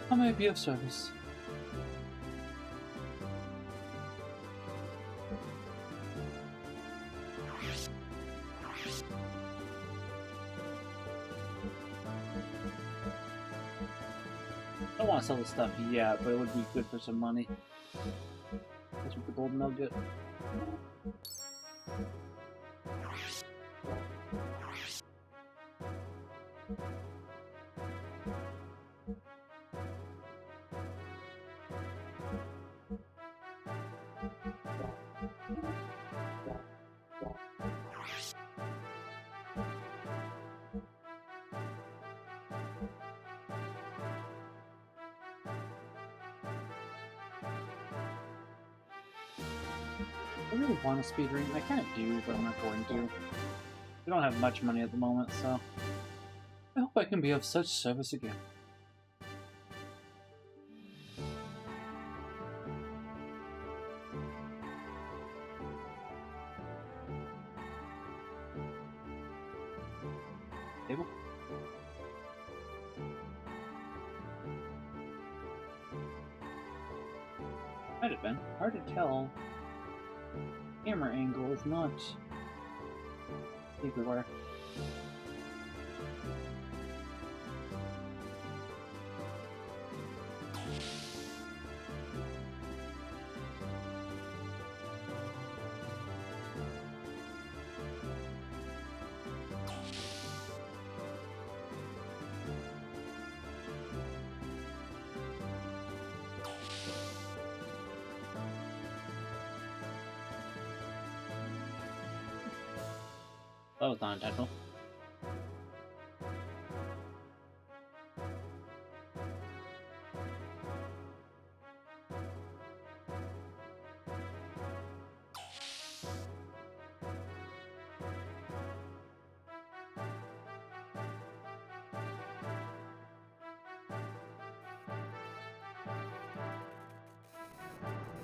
How may I be of service? I don't want to sell this stuff yet, but it would be good for some money. That's with the gold nugget. I really want a speed ring. I kind of do, but I'm not going to. We don't have much money at the moment, so I hope I can be of such service again. Table? Might have been. Hard to tell. Camera angle is not everywhere. That was not intentional.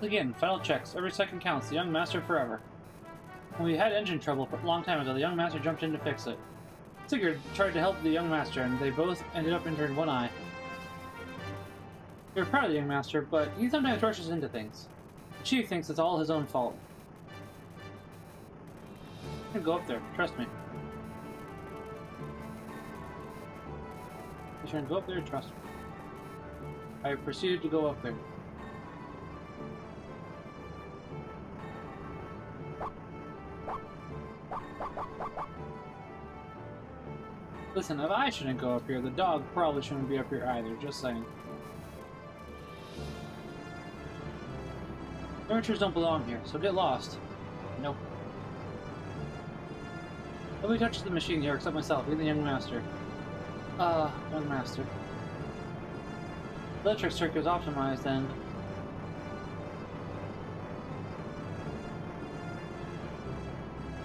Again, final checks. Every second counts. The young master forever. When we had engine trouble a long time ago, the young master jumped in to fix it. Sigurd tried to help the young master, and they both ended up injured in one eye. We were proud of the young master, but he sometimes rushes into things. The chief thinks it's all his own fault. I can go up there, trust me. I should go up there and trust me. I proceeded to go up there. Listen, if I shouldn't go up here, the dog probably shouldn't be up here either, just saying. Amateurs don't belong here, so get lost. Nope. Nobody touches the machine here except myself, even the young master. Young master. The electric circuit is optimized and...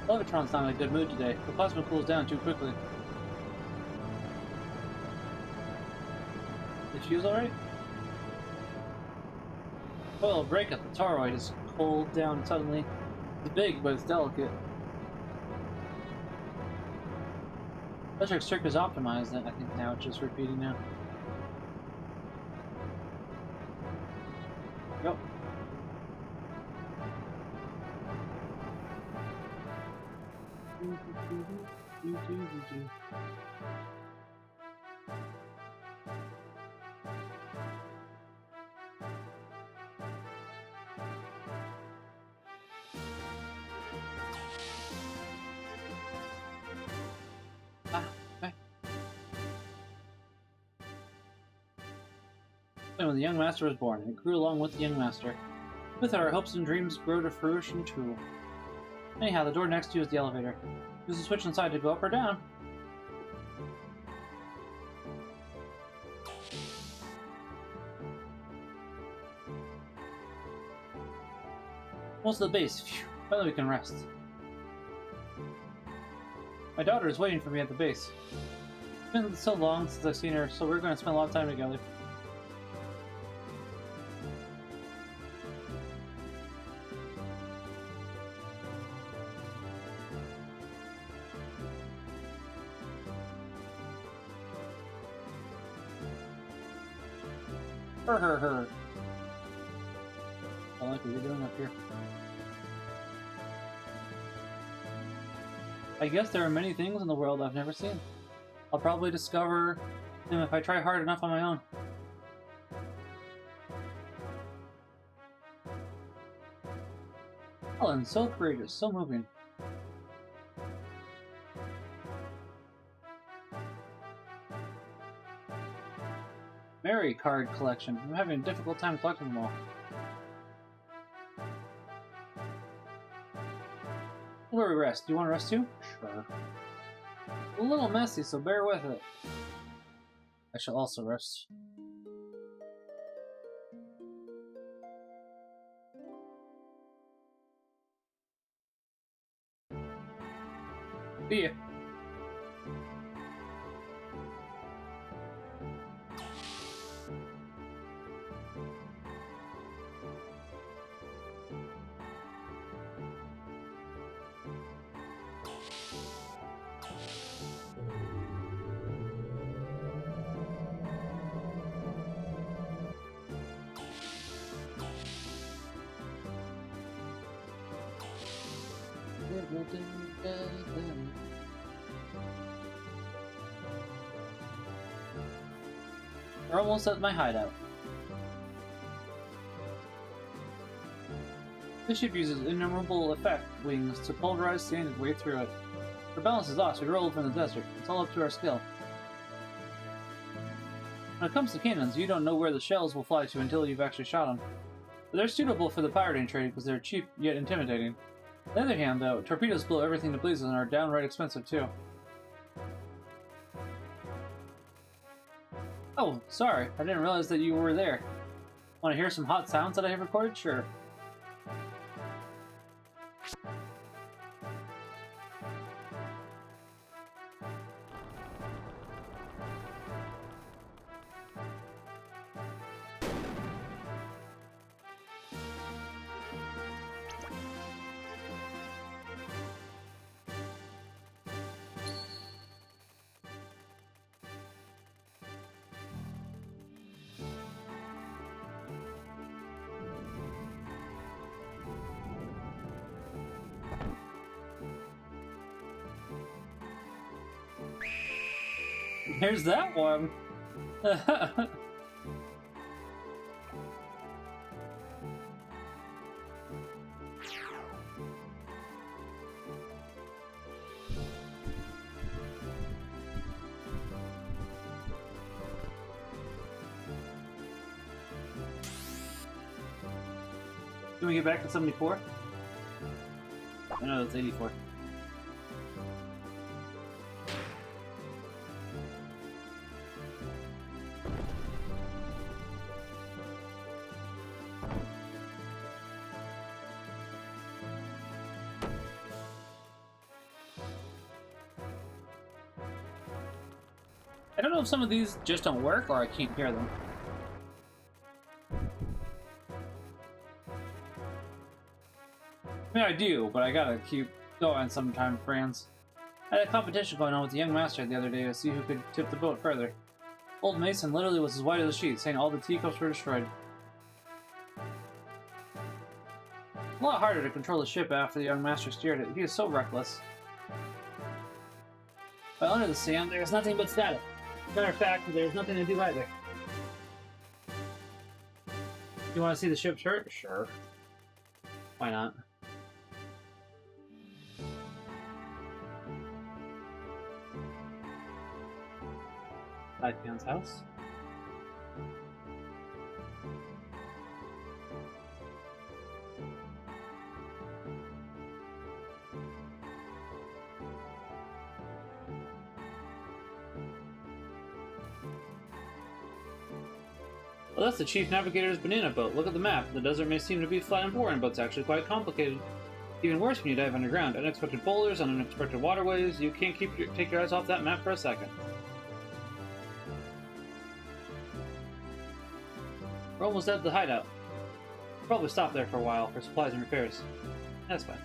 Levitron's not in a good mood today. The plasma cools down too quickly. The fuse alright? Coil break at the toroid is cooled down suddenly. It's big, but it's delicate. Electric circuit is optimized, and I think now it's just repeating now. Yep. When the young master was born, it grew along with the young master. With it, our hopes and dreams grow to fruition too. Anyhow, the door next to you is the elevator. Use the switch inside to go up or down. Most of the base. Phew. Finally we can rest. My daughter is waiting for me at the base. It's been so long since I've seen her, so we're going to spend a lot of time together. Her. I like what you're doing up here. I guess there are many things in the world I've never seen. I'll probably discover them if I try hard enough on my own. Helen, so courageous, so moving. Mary card collection. I'm having a difficult time collecting them all. Where we rest? Do you want to rest too? Sure. A little messy, so bear with it. I shall also rest. See ya. We're almost at my hideout. This ship uses innumerable effect wings to pulverize sand and wade through it. Our balance is off, so we roll from the desert. It's all up to our skill. When it comes to cannons, you don't know where the shells will fly to until you've actually shot them. But they're suitable for the pirating trade because they're cheap yet intimidating. On the other hand, though, torpedoes blow everything to pieces and are downright expensive too. Oh, sorry, I didn't realize that you were there. Want to hear some hot sounds that I have recorded? Sure. Here's that one. Can we get back to 74? I know it's 84. I don't know if some of these just don't work or I can't hear them. I mean, I do, but I gotta keep going sometime, friends. I had a competition going on with the young master the other day to see who could tip the boat further. Old Mason literally was as white as a sheet, saying all the teacups were destroyed. A lot harder to control the ship after the young master steered it. He is so reckless. But under the sand, there is nothing but static. Matter of fact, there's nothing to do either. You want to see the ship's hurt? Sure. Why not? Icon's house. Well, that's the Chief Navigator's banana boat. Look at the map. The desert may seem to be flat and boring, but it's actually quite complicated. Even worse when you dive underground. Unexpected boulders, unexpected waterways. You can't take your eyes off that map for a second. We're almost at the hideout. We'll probably stop there for a while for supplies and repairs. That's fine.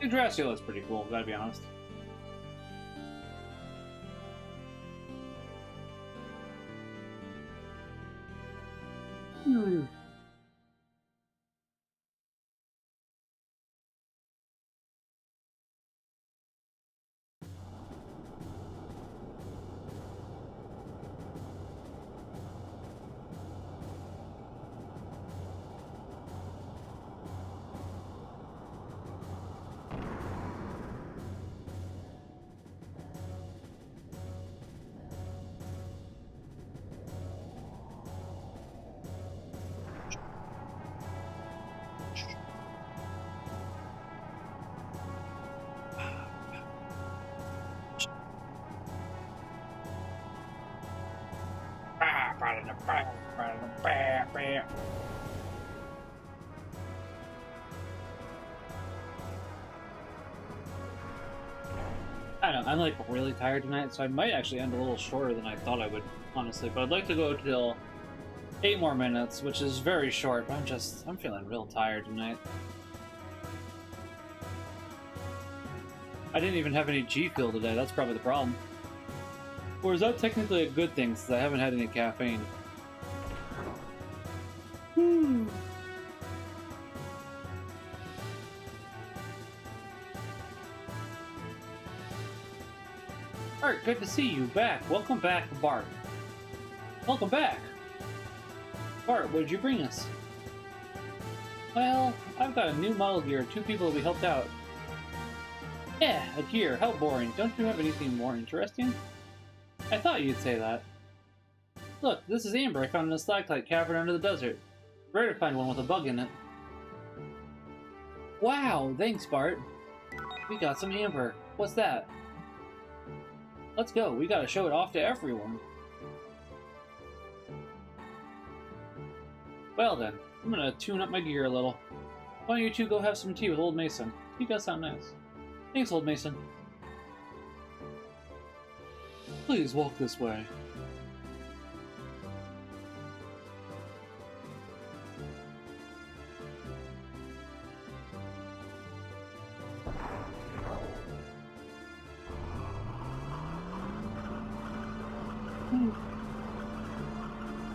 Yggdrasil looks pretty cool, gotta be honest. I don't know, I'm like really tired tonight, so I might actually end a little shorter than I thought I would, honestly. But I'd like to go till 8 more minutes, which is very short, but I'm feeling real tired tonight. I didn't even have any G Fuel today, that's probably the problem. Or is that technically a good thing, since I haven't had any caffeine? Bart, good to see you back. Welcome back, Bart. Welcome back. Bart, what did you bring us? Well, I've got a new model gear. 2 people will be helped out. Yeah, a gear. How boring. Don't you have anything more interesting? I thought you'd say that. Look, this is amber I found in a stalactite cavern under the desert. Rare to find one with a bug in it. Wow, thanks, Bart. We got some amber. What's that? Let's go. We gotta show it off to everyone. Well then, I'm gonna tune up my gear a little. Why don't you two go have some tea with Old Mason? He does sound nice. Thanks, Old Mason. Please walk this way.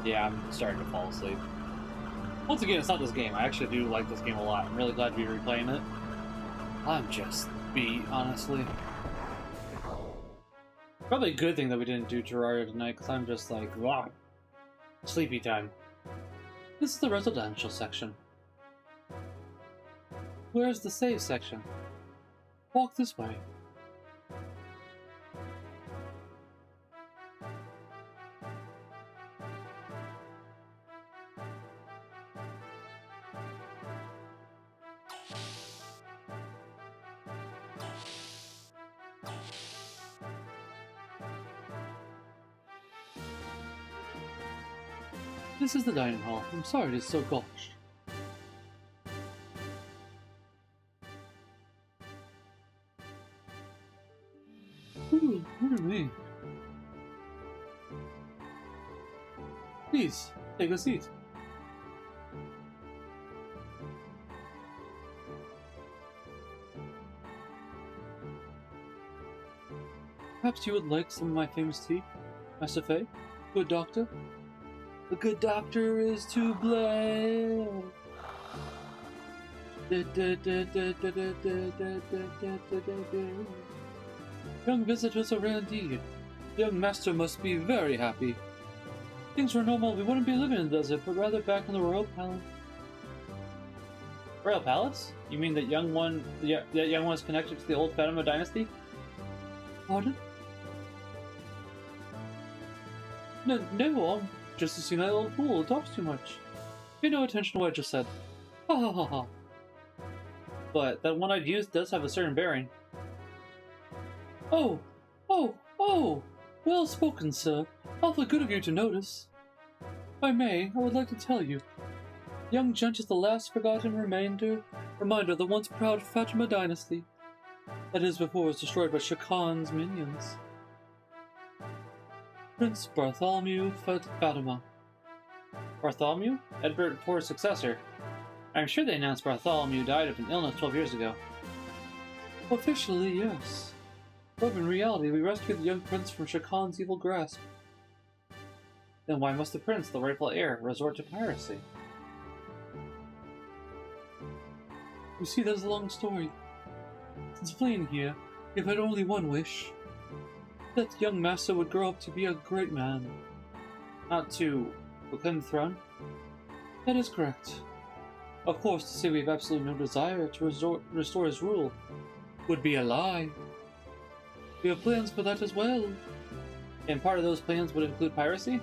Yeah, I'm starting to fall asleep. Once again, it's not this game. I actually do like this game a lot. I'm really glad to be replaying it. I'm just beat, honestly. Probably a good thing that we didn't do Terraria tonight, because I'm just like, wow. Sleepy time. This is the residential section. Where's the save section? Walk this way. This is the dining hall. I'm sorry it is so gauche. Ooh, what me? Please, take a seat. Perhaps you would like some of my famous tea, Master Fei? Good doctor? The good doctor is to blame. Young visitors are rare indeed. Young master must be very happy. If things were normal, we wouldn't be living in the desert, but rather back in the royal palace. Royal palace? You mean that young one is connected to the old Fatima dynasty? Pardon? No, I'm just a senile old fool who talks too much. Pay no attention to what I just said. Ha ha ha ha. But that one-eyed youth does have a certain bearing. Oh! Well spoken, sir. Awfully good of you to notice. If I may, I would like to tell you. Young Gent is the last forgotten reminder of the once proud Fatima dynasty. That is before it was destroyed by Shakan's minions. Prince Bartholomew Fatima. Bartholomew? Edward IV's successor. I'm sure they announced Bartholomew died of an illness 12 years ago. Officially, yes. But in reality, we rescued the young prince from Shakan's evil grasp. Then why must the prince, the rightful heir, resort to piracy? You see, there's a long story. Since fleeing here, if I'd only one wish, that the young master would grow up to be a great man. Not to proclaim the throne? That is correct. Of course, to say we have absolutely no desire to restore his rule would be a lie. We have plans for that as well. And part of those plans would include piracy?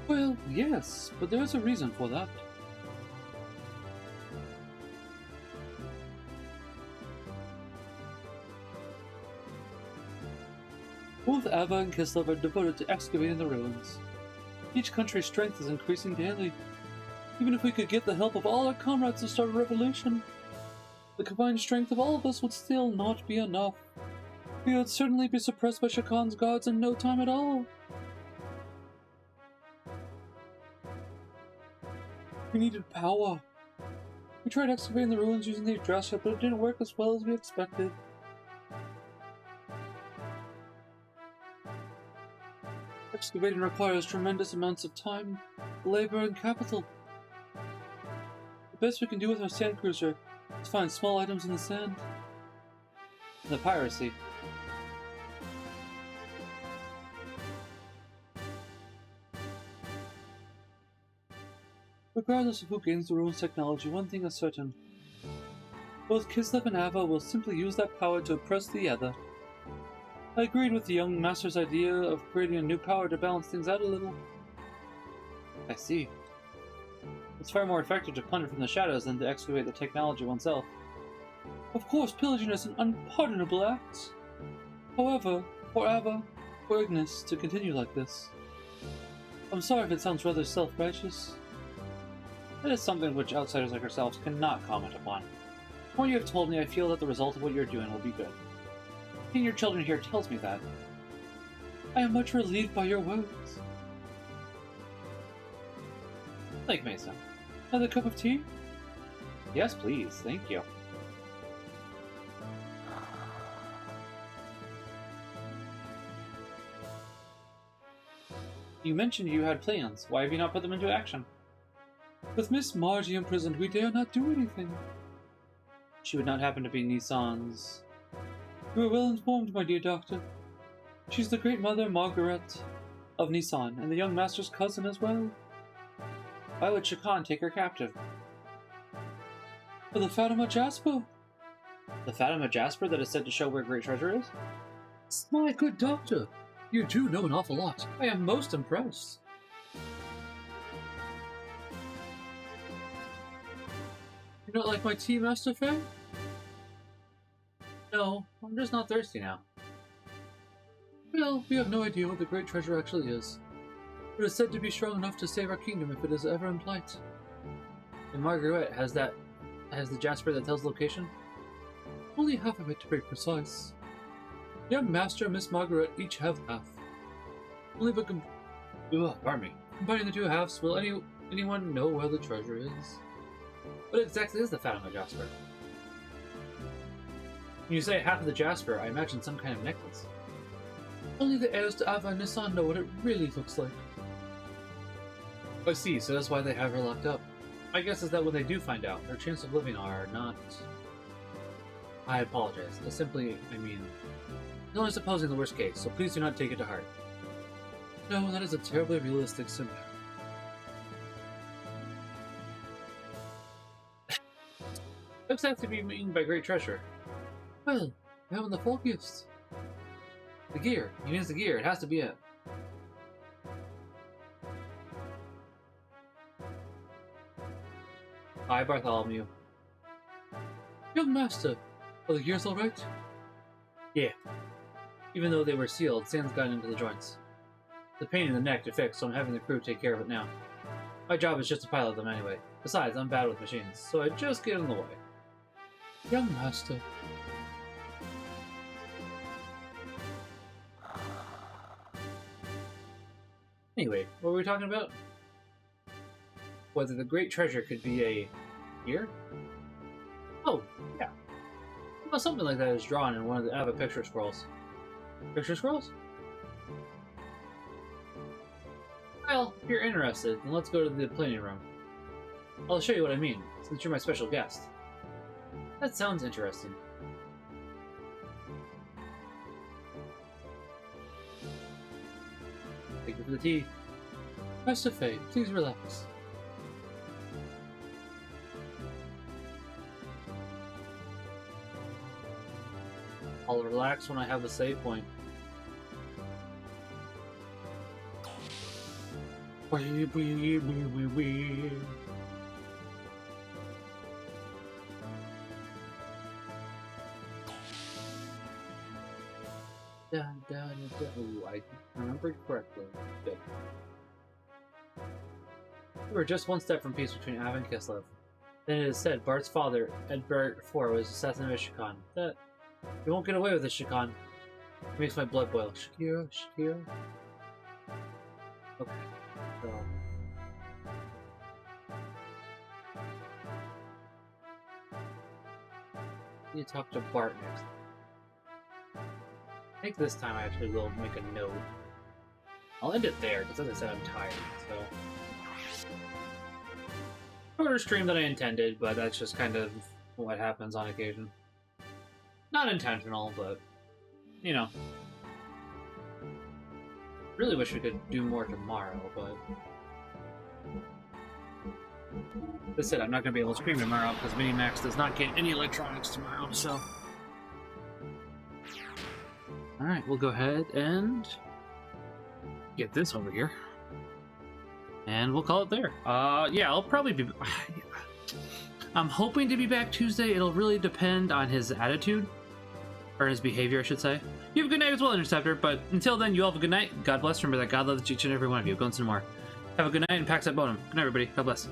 Well, yes, but there is a reason for that. Both Ava and Kislev are devoted to excavating the ruins. Each country's strength is increasing daily. Even if we could get the help of all our comrades to start a revolution, the combined strength of all of us would still not be enough. We would certainly be suppressed by Shakan's guards in no time at all. We needed power. We tried excavating the ruins using the address ship, but it didn't work as well as we expected. Excavating requires tremendous amounts of time, labor, and capital. The best we can do with our sand cruiser is find small items in the sand. The piracy. Regardless of who gains the ruins technology, one thing is certain. Both Kislev and Ava will simply use that power to oppress the other. I agreed with the young master's idea of creating a new power to balance things out a little. I see. It's far more effective to plunder from the shadows than to excavate the technology oneself. Of course, pillaging is an unpardonable act. However, for Ava, or Ignis to continue like this. I'm sorry if it sounds rather self-righteous. It is something which outsiders like ourselves cannot comment upon. From what you have told me, I feel that the result of what you're doing will be good. Seeing your children here tells me that. I am much relieved by your words. Thank Mason. Another cup of tea? Yes, please. Thank you. You mentioned you had plans. Why have you not put them into action? With Miss Margie imprisoned, we dare not do anything. She would not happen to be Nissan's... You are well informed, my dear doctor. She's the great mother Margaret of Nissan, and the young master's cousin as well. Why would Shakan take her captive? For the Fatima Jasper. The Fatima Jasper that is said to show where great treasure is? My good doctor, you do know an awful lot. I am most impressed. You not like my tea, Master Fair? No, I'm just not thirsty now. Well, we have no idea what the great treasure actually is. It is said to be strong enough to save our kingdom if it is ever in plight. And Margaret has the Jasper that tells location? Only half of it to be precise. Young Master and Miss Margaret each have half. Only but pardon me. Combining the two halves, will anyone know where the treasure is? What exactly is the Fatima Jasper? When you say half of the Jasper, I imagine some kind of necklace. Only the heirs to Ava and Nissan know what it really looks like. I see, so that's why they have her locked up. My guess is that when they do find out, her chances of living are not... I apologize. I mean... I'm only supposing the worst case, so please do not take it to heart. No, that is a terribly realistic scenario. What exactly do you mean by great treasure? Well, we have the full gifts. The gear. He means the gear. It has to be it. Hi, Bartholomew. Young Master, are the gears alright? Yeah. Even though they were sealed, sand's gotten into the joints. The pain in the neck to fix, so I'm having the crew take care of it now. My job is just to pilot them anyway. Besides, I'm bad with machines, so I just get in the way. Young Master. Anyway, what were we talking about? Whether the great treasure could be a... gear? Oh, something like that is drawn in one of the. I have a picture scrolls. Picture scrolls? Well, if you're interested, then let's go to the planning room. I'll show you what I mean, since you're my special guest. That sounds interesting. Thank you for the tea. Rest of Fate, please relax. I'll relax when I have a save point. Wee. Ooh, I remembered correctly. Good. We were just one step from peace between Av and Kislev. Then it is said Bart's father, Edbert IV, was assassinated by Shikhan. That you won't get away with this, Shikhan. It makes my blood boil. Shakira. Okay. So. I need to talk to Bart next. I think this time I actually will make a note. I'll end it there, because as I said, I'm tired, so... Shorter stream than I intended, but that's just kind of what happens on occasion. Not intentional, but, you know. Really wish we could do more tomorrow, but... As I said, I'm not going to be able to stream tomorrow, because Minimax does not get any electronics tomorrow, so... Alright, we'll go ahead and get this over here. And we'll call it there. Yeah, I'll probably be... I'm hoping to be back Tuesday. It'll really depend on his attitude. Or his behavior, I should say. You have a good night as well, Interceptor. But until then, you all have a good night. God bless. Remember that God loves each and every one of you. Go and some more. Have a good night and Pax at Bonum. Good night, everybody. God bless.